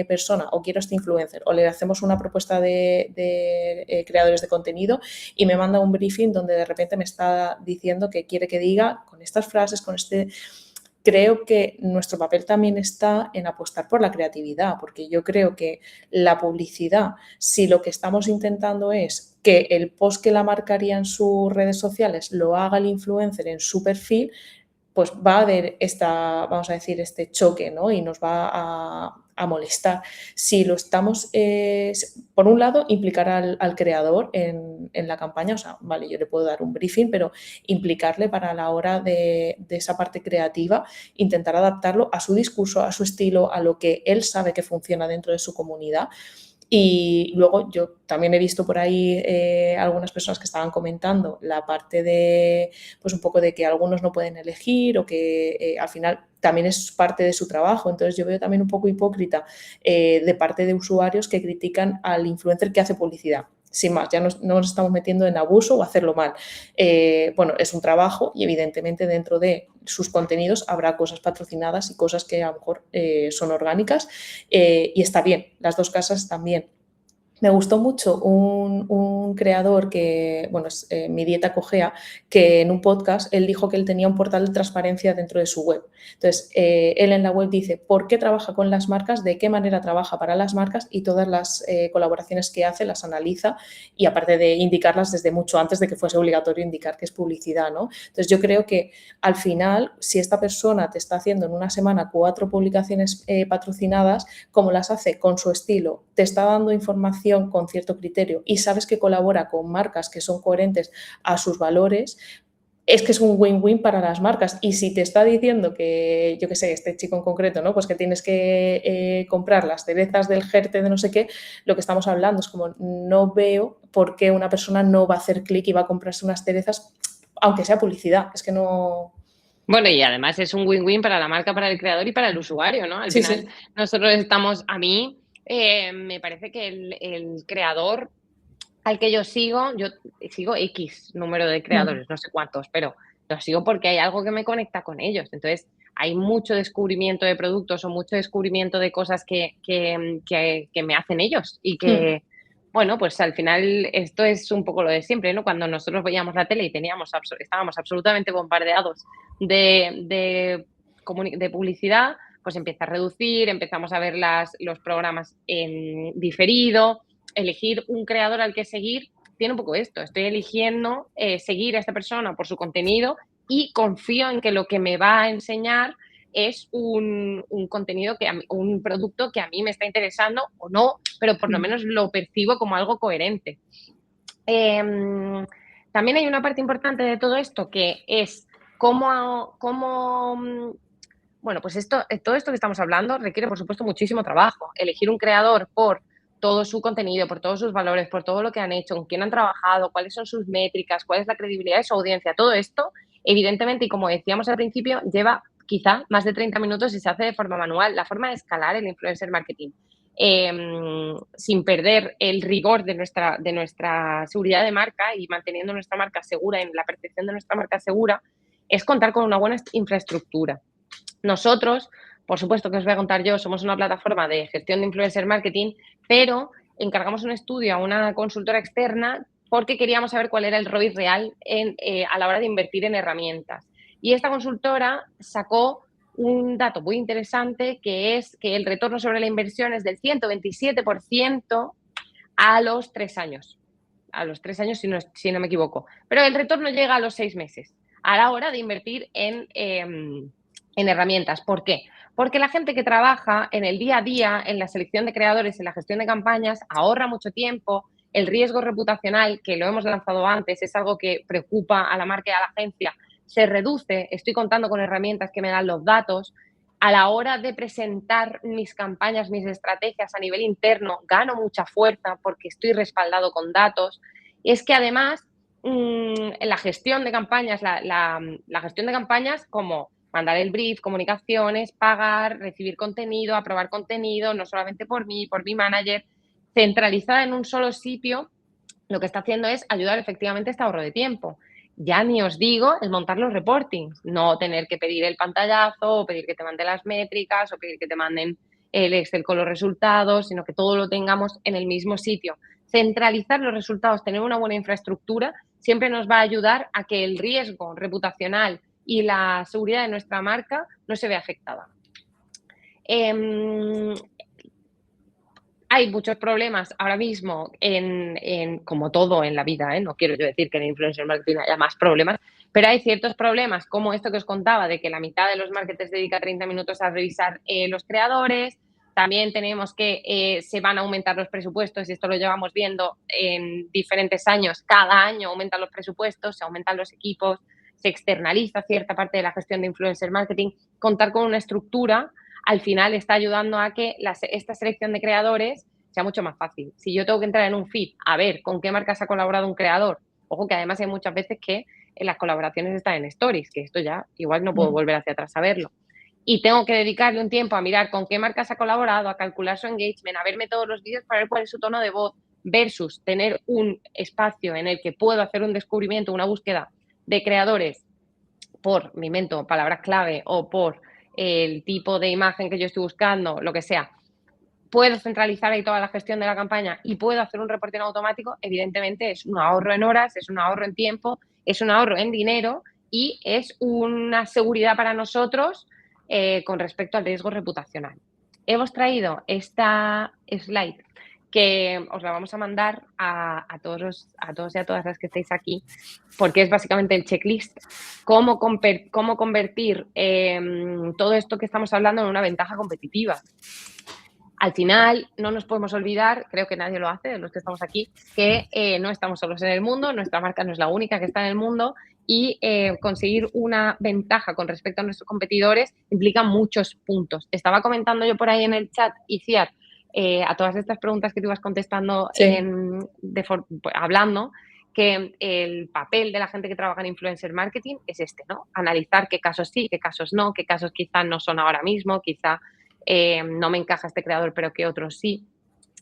persona o quiero este influencer o le hacemos una propuesta de creadores de contenido y me manda un briefing donde de repente me está diciendo que quiere que diga con estas frases, con este... Creo que nuestro papel también está en apostar por la creatividad, porque yo creo que la publicidad, si lo que estamos intentando es que el post que la marca haría en sus redes sociales lo haga el influencer en su perfil, pues va a haber vamos a decir, este choque, ¿no? Y nos va a molestar. Si lo estamos, por un lado, implicar al creador en la campaña, o sea, vale, yo le puedo dar un briefing, pero implicarle para la hora de esa parte creativa, intentar adaptarlo a su discurso, a su estilo, a lo que él sabe que funciona dentro de su comunidad. Y luego yo también he visto por ahí algunas personas que estaban comentando la parte de, pues un poco de que algunos no pueden elegir o que al final también es parte de su trabajo. Entonces yo veo también un poco hipócrita de parte de usuarios que critican al influencer que hace publicidad. Sin más, ya no nos estamos metiendo en abuso o hacerlo mal. Bueno, es un trabajo y evidentemente dentro de sus contenidos habrá cosas patrocinadas y cosas que a lo mejor son orgánicas y está bien, las dos casas están bien. Me gustó mucho un creador que, bueno, es Mi Dieta Cogea, que en un podcast él dijo que él tenía un portal de transparencia dentro de su web. Entonces, él en la web dice por qué trabaja con las marcas, de qué manera trabaja para las marcas y todas las colaboraciones que hace las analiza y aparte de indicarlas desde mucho antes de que fuese obligatorio indicar que es publicidad, ¿no? Entonces, yo creo que al final, si esta persona te está haciendo en una semana 4 publicaciones patrocinadas, como las hace con su estilo, te está dando información con cierto criterio y sabes que colabora con marcas que son coherentes a sus valores, es que es un win-win para las marcas. Y si te está diciendo que, yo qué sé, este chico en concreto, ¿no? Pues que tienes que comprar las cerezas del Jerte de no sé qué, lo que estamos hablando es como no veo por qué una persona no va a hacer clic y va a comprarse unas cerezas, aunque sea publicidad. Es que no... Bueno, y además es un win-win para la marca, para el creador y para el usuario, ¿no? Al Sí, final, sí. nosotros estamos, a mí, me parece que el creador al que yo sigo X número de creadores, no sé cuántos, pero los sigo porque hay algo que me conecta con ellos. Entonces, hay mucho descubrimiento de productos o mucho descubrimiento de cosas que me hacen ellos y que, bueno, pues al final esto es un poco lo de siempre, ¿no? Cuando nosotros veíamos la tele y estábamos absolutamente bombardeados de publicidad, pues empieza a reducir, empezamos a ver los programas en diferido, elegir un creador al que seguir tiene un poco esto. Estoy eligiendo seguir a esta persona por su contenido y confío en que lo que me va a enseñar es un contenido, un producto que a mí me está interesando o no, pero por lo menos lo percibo como algo coherente. También hay una parte importante de todo esto que es bueno, pues todo esto que estamos hablando requiere, por supuesto, muchísimo trabajo. Elegir un creador por todo su contenido, por todos sus valores, por todo lo que han hecho, con quién han trabajado, cuáles son sus métricas, cuál es la credibilidad de su audiencia, todo esto, evidentemente, y como decíamos al principio, lleva quizá más de 30 minutos y se hace de forma manual. La forma de escalar el influencer marketing sin perder el rigor de nuestra seguridad de marca y manteniendo nuestra marca segura, en la percepción de nuestra marca segura, es contar con una buena infraestructura. Nosotros, por supuesto que os voy a contar yo, somos una plataforma de gestión de influencer marketing, pero encargamos un estudio a una consultora externa porque queríamos saber cuál era el ROI real a la hora de invertir en herramientas. Y esta consultora sacó un dato muy interesante, que es que el retorno sobre la inversión es del 127% a los 3 años. A los 3 años, si no me equivoco. Pero el retorno llega a los 6 meses, a la hora de invertir en herramientas. ¿Por qué? Porque la gente que trabaja en el día a día, en la selección de creadores, en la gestión de campañas, ahorra mucho tiempo. El riesgo reputacional, que lo hemos lanzado antes, es algo que preocupa a la marca y a la agencia, se reduce. Estoy contando con herramientas que me dan los datos. A la hora de presentar mis campañas, mis estrategias a nivel interno, gano mucha fuerza porque estoy respaldado con datos. Es que además, la gestión de campañas, la gestión de campañas como mandar el brief, comunicaciones, pagar, recibir contenido, aprobar contenido, no solamente por mí, por mi manager, centralizada en un solo sitio, lo que está haciendo es ayudar efectivamente a este ahorro de tiempo. Ya ni os digo el montar los reportings, no tener que pedir el pantallazo, o pedir que te manden las métricas, o pedir que te manden el Excel con los resultados, sino que todo lo tengamos en el mismo sitio. Centralizar los resultados, tener una buena infraestructura, siempre nos va a ayudar a que el riesgo reputacional y la seguridad de nuestra marca no se vea afectada. Hay muchos problemas ahora mismo, como todo en la vida, no quiero yo decir que en influencer marketing haya más problemas, pero hay ciertos problemas como esto que os contaba, de que la mitad de los marketers dedica 30 minutos a revisar los creadores. También tenemos que se van a aumentar los presupuestos, y esto lo llevamos viendo en diferentes años. Cada año aumentan los presupuestos, se aumentan los equipos, se externaliza cierta parte de la gestión de influencer marketing. Contar con una estructura al final está ayudando a que esta selección de creadores sea mucho más fácil. Si yo tengo que entrar en un feed a ver con qué marcas ha colaborado un creador, ojo que además hay muchas veces que las colaboraciones están en stories, que esto ya igual no puedo volver hacia atrás a verlo. Y tengo que dedicarle un tiempo a mirar con qué marcas ha colaborado, a calcular su engagement, a verme todos los vídeos para ver cuál es su tono de voz, versus tener un espacio en el que puedo hacer un descubrimiento, una búsqueda de creadores por, me invento, palabras clave o por el tipo de imagen que yo estoy buscando, lo que sea. Puedo centralizar ahí toda la gestión de la campaña y puedo hacer un reporting automático. Evidentemente es un ahorro en horas, es un ahorro en tiempo, es un ahorro en dinero y es una seguridad para nosotros con respecto al riesgo reputacional. Hemos traído esta slide que os la vamos a mandar a todos y a todas las que estáis aquí, porque es básicamente el checklist, cómo convertir todo esto que estamos hablando en una ventaja competitiva. Al final, no nos podemos olvidar, creo que nadie lo hace, de los que estamos aquí, que no estamos solos en el mundo, nuestra marca no es la única que está en el mundo, y conseguir una ventaja con respecto a nuestros competidores implica muchos puntos. Estaba comentando yo por ahí en el chat, Iciar, a todas estas preguntas que tú ibas contestando, sí. hablando, que el papel de la gente que trabaja en influencer marketing es este, ¿no? Analizar qué casos sí, qué casos no, qué casos quizá no son ahora mismo, quizá no me encaja este creador, pero que otros sí.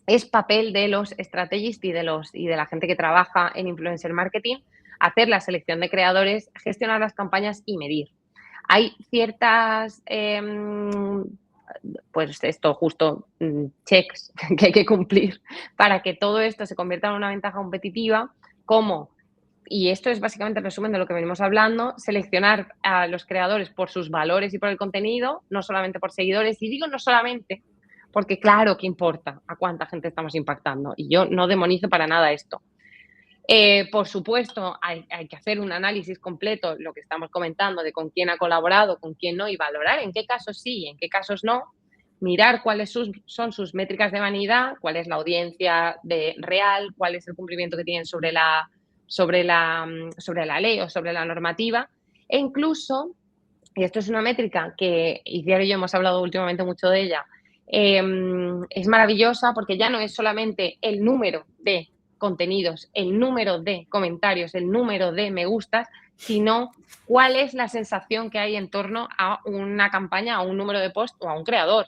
Es papel de los strategists y de la gente que trabaja en influencer marketing hacer la selección de creadores, gestionar las campañas y medir. Hay ciertas, pues esto justo, checks que hay que cumplir para que todo esto se convierta en una ventaja competitiva, como, y esto es básicamente el resumen de lo que venimos hablando, seleccionar a los creadores por sus valores y por el contenido, no solamente por seguidores. Y digo no solamente porque claro que importa a cuánta gente estamos impactando, y yo no demonizo para nada esto. Por supuesto, hay que hacer un análisis completo, lo que estamos comentando, de con quién ha colaborado, con quién no, y valorar en qué casos sí y en qué casos no. Mirar cuáles son sus métricas de vanidad, cuál es la audiencia real, cuál es el cumplimiento que tienen sobre la ley o sobre la normativa. E incluso, y esto es una métrica que Iciar y yo hemos hablado últimamente mucho de ella, es maravillosa porque ya no es solamente el número de contenidos, el número de comentarios, el número de me gustas, sino cuál es la sensación que hay en torno a una campaña, a un número de post o a un creador.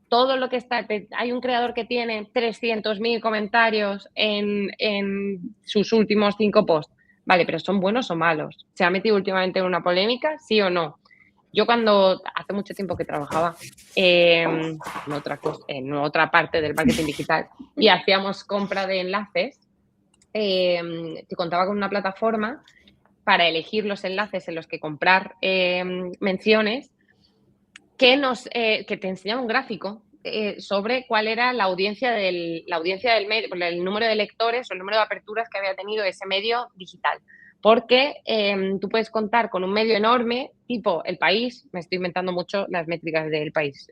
Todo lo que está, hay un creador que tiene 300.000 comentarios en sus últimos 5 posts. Vale, pero ¿son buenos o malos? ¿Se ha metido últimamente en una polémica? ¿Sí o no? Yo cuando, hace mucho tiempo que trabajaba en otra parte del marketing digital y hacíamos compra de enlaces, te contaba con una plataforma para elegir los enlaces en los que comprar menciones que te enseñaba un gráfico sobre cuál era la audiencia del medio, el número de lectores o el número de aperturas que había tenido ese medio digital. Porque tú puedes contar con un medio enorme, tipo El País, me estoy inventando mucho las métricas del País,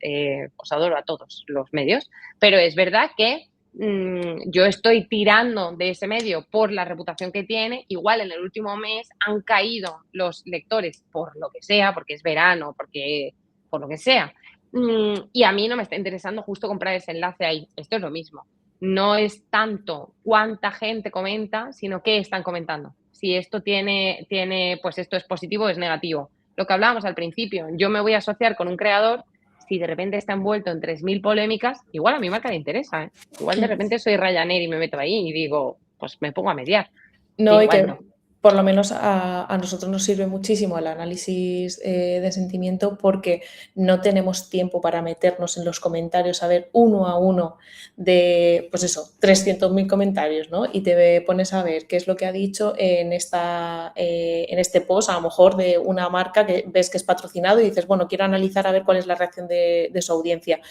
os adoro a todos los medios, pero es verdad que yo estoy tirando de ese medio por la reputación que tiene, igual en el último mes han caído los lectores por lo que sea, porque es verano, porque por lo que sea. Y a mí no me está interesando justo comprar ese enlace ahí. Esto es lo mismo. No es tanto cuánta gente comenta, sino qué están comentando. Si esto pues esto es positivo o es negativo. Lo que hablábamos al principio, yo me voy a asociar con un creador, si de repente está envuelto en 3.000 polémicas, igual a mi marca le interesa, ¿eh? Igual de repente soy Ryanair y me meto ahí y digo, pues me pongo a mediar. No, y Igual que no. por lo menos a nosotros nos sirve muchísimo el análisis de sentimiento porque no tenemos tiempo para meternos en los comentarios a ver uno a uno de, pues eso, 300.000 comentarios, ¿no? Y te pones a ver qué es lo que ha dicho en este post, a lo mejor de una marca que ves que es patrocinado y dices, bueno, quiero analizar a ver cuál es la reacción de su audiencia.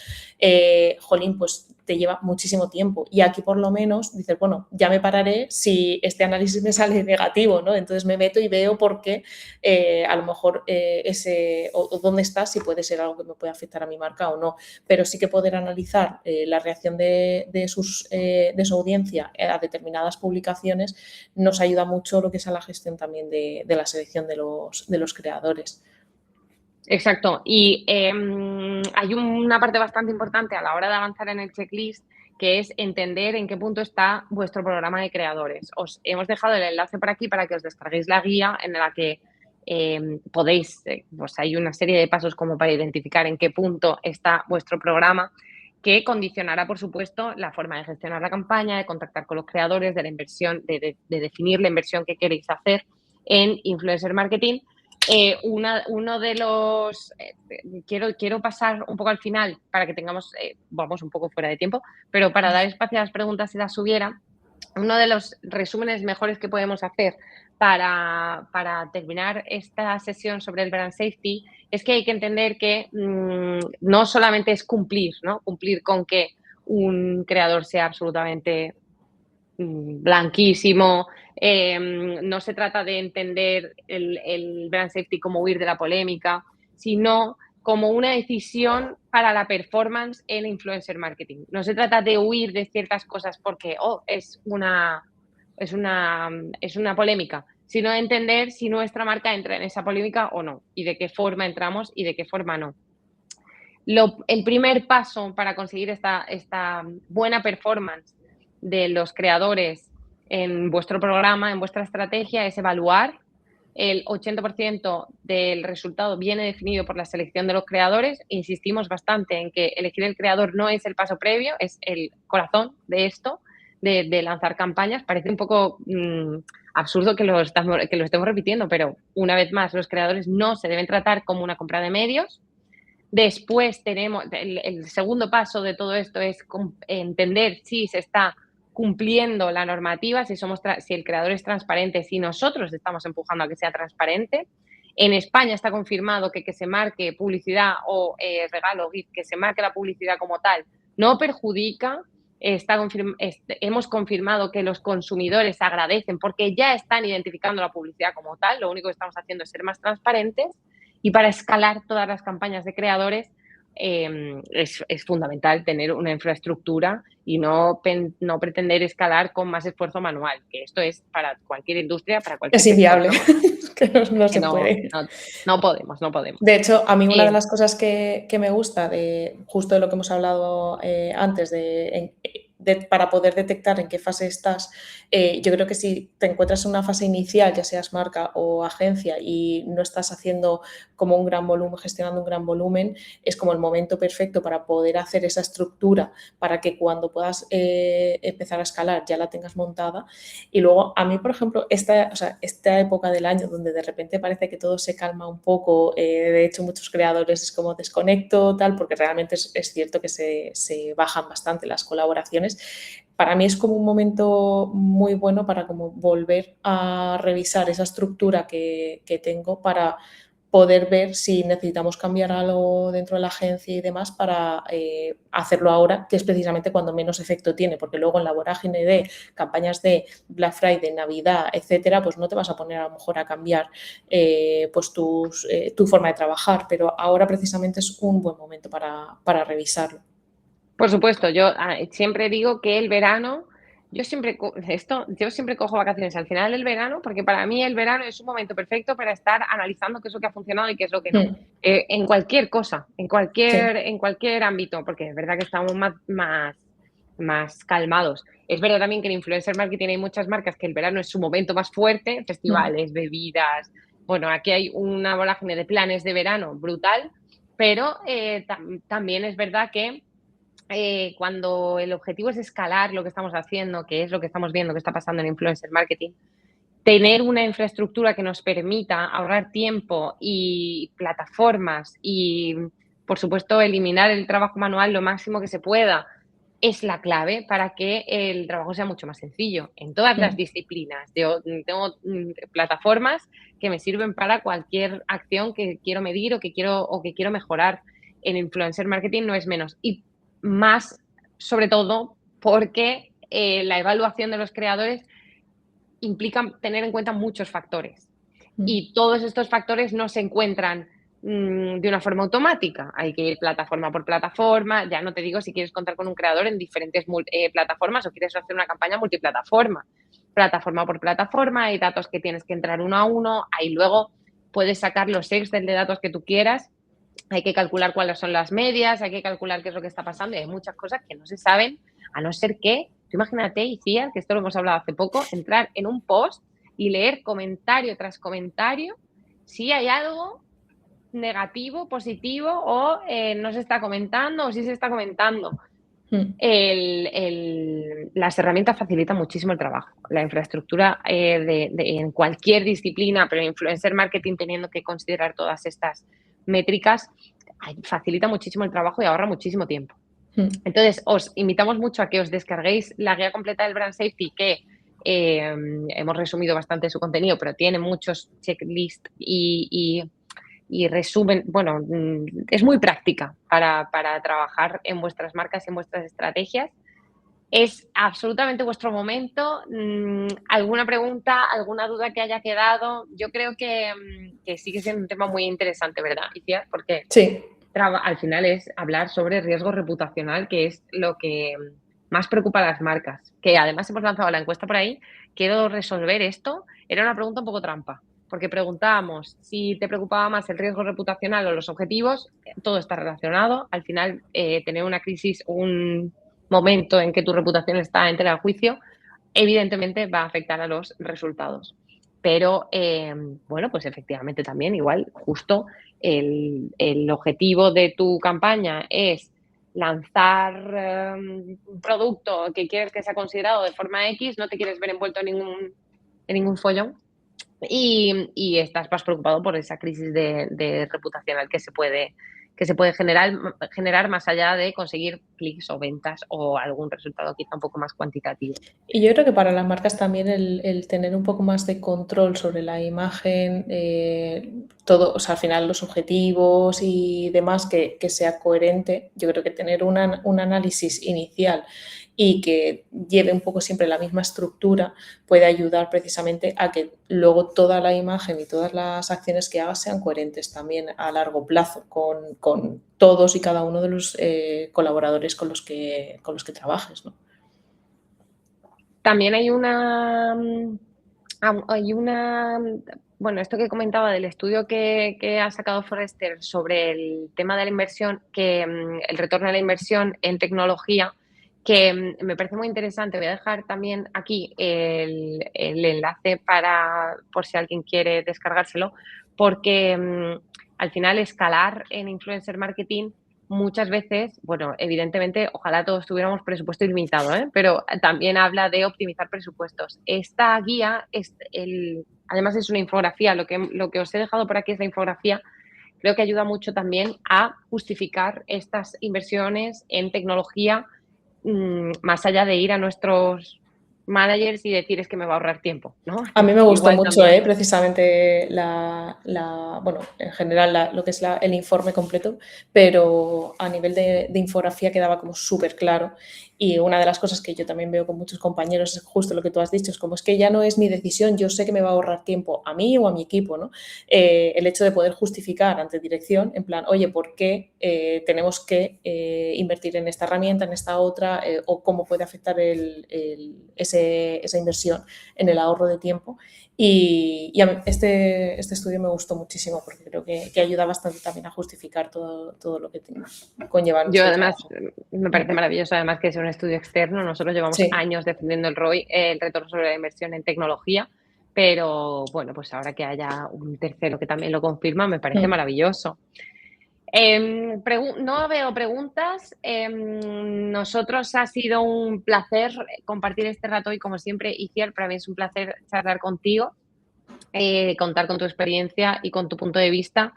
Jolín, pues te lleva muchísimo tiempo. Y aquí por lo menos dices, bueno, ya me pararé si este análisis me sale negativo, ¿no? Entonces me meto y veo por qué a lo mejor o dónde está, si puede ser algo que me puede afectar a mi marca o no. Pero sí que poder analizar la reacción de su audiencia a determinadas publicaciones nos ayuda mucho lo que es a la gestión también de la selección de los creadores. Exacto. Y hay una parte bastante importante a la hora de avanzar en el checklist, que es entender en qué punto está vuestro programa de creadores. Os hemos dejado el enlace por aquí para que os descarguéis la guía en la que podéis, pues hay una serie de pasos como para identificar en qué punto está vuestro programa, que condicionará, por supuesto, la forma de gestionar la campaña, de contactar con los creadores, de la inversión, de definir la inversión que queréis hacer en influencer marketing. Uno de los, quiero pasar un poco al final para que tengamos, vamos un poco fuera de tiempo, pero para dar espacio a las preguntas si las hubiera, uno de los resúmenes mejores que podemos hacer para terminar esta sesión sobre el brand safety es que hay que entender que no solamente es cumplir, ¿no? Cumplir con que un creador sea absolutamente blanquísimo. No se trata de entender el brand safety como huir de la polémica, sino como una decisión para la performance en influencer marketing. No se trata de huir de ciertas cosas porque es una polémica, sino de entender si nuestra marca entra en esa polémica o no, y de qué forma entramos y de qué forma no. El primer paso para conseguir esta buena performance de los creadores en vuestro programa, en vuestra estrategia, es evaluar. El 80% del resultado viene definido por la selección de los creadores. Insistimos bastante en que elegir el creador no es el paso previo, es el corazón de esto, de lanzar campañas. Parece un poco absurdo que lo estemos repitiendo, pero una vez más, los creadores no se deben tratar como una compra de medios. Después tenemos, el segundo paso de todo esto es entender si se está cumpliendo la normativa, si el creador es transparente, si nosotros estamos empujando a que sea transparente. En España está confirmado que se marque publicidad o regalo, que se marque la publicidad como tal, no perjudica. Hemos confirmado que los consumidores agradecen porque ya están identificando la publicidad como tal. Lo único que estamos haciendo es ser más transparentes. Y para escalar todas las campañas de creadores es fundamental tener una infraestructura y no pretender escalar con más esfuerzo manual, que esto es para cualquier industria, para cualquier Es sector, inviable. ¿no? que no Que se puede. no podemos, no podemos. De hecho, a mí una de Eh, las cosas que me gusta de justo de lo que hemos hablado, antes para poder detectar en qué fase estás, yo creo que si te encuentras en una fase inicial, ya seas marca o agencia, y no estás haciendo como un gran volumen, gestionando un gran volumen, es como el momento perfecto para poder hacer esa estructura para que cuando puedas empezar a escalar ya la tengas montada. Y luego, a mí, por ejemplo, esta época del año donde de repente parece que todo se calma un poco, de hecho muchos creadores es como desconecto, tal, porque realmente es cierto que se bajan bastante las colaboraciones. Para mí es como un momento muy bueno para como volver a revisar esa estructura que tengo para poder ver si necesitamos cambiar algo dentro de la agencia y demás para hacerlo ahora, que es precisamente cuando menos efecto tiene, porque luego en la vorágine de campañas de Black Friday, Navidad, etcétera, pues no te vas a poner a lo mejor a cambiar pues tu forma de trabajar, pero ahora precisamente es un buen momento para revisarlo. Por supuesto, yo siempre digo que el verano, yo siempre cojo vacaciones al final del verano, porque para mí el verano es un momento perfecto para estar analizando qué es lo que ha funcionado y qué es lo que no. Mm, En cualquier cosa, sí. en cualquier ámbito, porque es verdad que estamos más calmados. Es verdad también que en influencer marketing hay muchas marcas que el verano es su momento más fuerte, Mm, festivales, bebidas. Bueno, aquí hay una vorágine de planes de verano brutal, pero también es verdad que cuando el objetivo es escalar lo que estamos haciendo, que es lo que estamos viendo que está pasando en influencer marketing, tener una infraestructura que nos permita ahorrar tiempo y plataformas y, por supuesto, eliminar el trabajo manual lo máximo que se pueda, es la clave para que el trabajo sea mucho más sencillo en todas las mm, disciplinas. Yo tengo plataformas que me sirven para cualquier acción que quiero medir o que quiero mejorar. En influencer marketing no es menos. Y más, sobre todo, porque la evaluación de los creadores implica tener en cuenta muchos factores. mm. Y todos estos factores no se encuentran de una forma automática. Hay que ir plataforma por plataforma. Ya no te digo si quieres contar con un creador en diferentes plataformas o quieres hacer una campaña multiplataforma. Plataforma por plataforma, hay datos que tienes que entrar uno a uno. Ahí luego puedes sacar los Excel de datos que tú quieras. Hay que calcular cuáles son las medias, hay que calcular qué es lo que está pasando y hay muchas cosas que no se saben, a no ser que, tú imagínate, Iciar, que esto lo hemos hablado hace poco, entrar en un post y leer comentario tras comentario si hay algo negativo, positivo o no se está comentando o sí se está comentando. Mm. Las herramientas facilitan muchísimo el trabajo. La infraestructura en cualquier disciplina, pero influencer marketing teniendo que considerar todas estas métricas, facilita muchísimo el trabajo y ahorra muchísimo tiempo. Mm. Entonces, os invitamos mucho a que os descarguéis la guía completa del Brand Safety, que hemos resumido bastante su contenido, pero tiene muchos checklists y resumen, bueno, es muy práctica para trabajar en vuestras marcas y en vuestras estrategias. Es absolutamente vuestro momento. ¿Alguna pregunta, alguna duda que haya quedado? Yo creo que sigue siendo un tema muy interesante, ¿verdad, Iciar? Porque Sí. al final es hablar sobre riesgo reputacional, que es lo que más preocupa a las marcas. Que además hemos lanzado la encuesta por ahí. Quiero resolver esto. Era una pregunta un poco trampa, porque preguntábamos si te preocupaba más el riesgo reputacional o los objetivos. Todo está relacionado. Al final, tener una crisis, un momento en que tu reputación está en tela de juicio, evidentemente va a afectar a los resultados. Pero, bueno, pues efectivamente también, igual, justo el objetivo de tu campaña es lanzar un producto que quieres que sea considerado de forma X, no te quieres ver envuelto en ningún follón y estás más preocupado por esa crisis de reputacional que se puede generar más allá de conseguir clics o ventas o algún resultado quizá un poco más cuantitativo. Y yo creo que para las marcas también el tener un poco más de control sobre la imagen, todo, o sea, al final los objetivos y demás, que sea coherente. Yo creo que tener un análisis inicial y que lleve un poco siempre la misma estructura puede ayudar precisamente a que luego toda la imagen y todas las acciones que hagas sean coherentes también a largo plazo con todos y cada uno de los colaboradores con los que trabajes, ¿no? También hay Hay bueno, esto que comentaba del estudio que ha sacado Forrester sobre el tema de la inversión, el retorno de la inversión en tecnología, que me parece muy interesante. Voy a dejar también aquí el enlace por si alguien quiere descargárselo, porque al final escalar en influencer marketing muchas veces, bueno, evidentemente, ojalá todos tuviéramos presupuesto ilimitado, ¿eh? Pero también habla de optimizar presupuestos. Esta guía, además es una infografía, lo que os he dejado por aquí es la infografía, creo que ayuda mucho también a justificar estas inversiones en tecnología, más allá de ir a nuestros managers y decir es que me va a ahorrar tiempo, ¿no? A mí me gustó Igual mucho, también. precisamente bueno, en general lo que es el informe completo, pero a nivel de infografía quedaba como súper claro. Y una de las cosas que yo también veo con muchos compañeros es justo lo que tú has dicho, es como es que ya no es mi decisión, yo sé que me va a ahorrar tiempo a mí o a mi equipo, ¿no? El hecho de poder justificar ante dirección, en plan, oye, ¿por qué tenemos que invertir en esta herramienta, en esta otra, o cómo puede afectar esa inversión en el ahorro de tiempo? Y a mí este estudio me gustó muchísimo porque creo que ayuda bastante también a justificar todo lo que conlleva Yo nuestro además, trabajo. me parece maravilloso además que sea un estudio externo. Nosotros llevamos Sí. años defendiendo el ROI, el retorno sobre la inversión en tecnología, pero bueno, pues ahora que haya un tercero que también lo confirma, me parece Mm. maravilloso. No veo preguntas. Nosotros ha sido un placer compartir este rato y como siempre, Iciar, para mí es un placer charlar contigo, contar con tu experiencia y con tu punto de vista.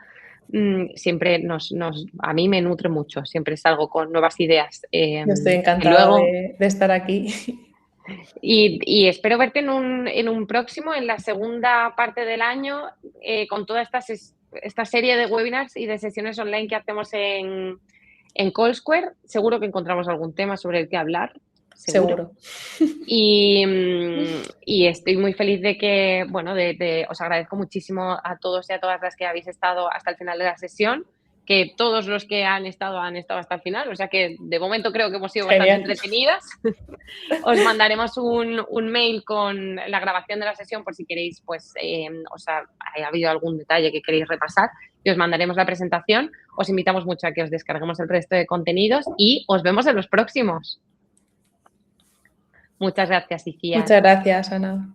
Siempre a mí me nutre mucho, siempre salgo con nuevas ideas. Yo estoy Y encantada luego, de estar aquí. y espero verte en un próximo, en la segunda parte del año, con toda esta serie de webinars y de sesiones online que hacemos en Callsquare. Seguro que encontramos algún tema sobre el que hablar, seguro. Seguro. Y estoy muy feliz de que, bueno, os agradezco muchísimo a todos y a todas las que habéis estado hasta el final de la sesión, que todos los que han estado hasta el final, o sea que de momento creo que hemos sido bastante Genial. entretenidas. Os mandaremos un mail con la grabación de la sesión por si queréis, pues, ha habido algún detalle que queréis repasar y os mandaremos la presentación. Os invitamos mucho a que os descarguemos el resto de contenidos y os vemos en los próximos. Muchas gracias, Iciar. Muchas gracias, Ana.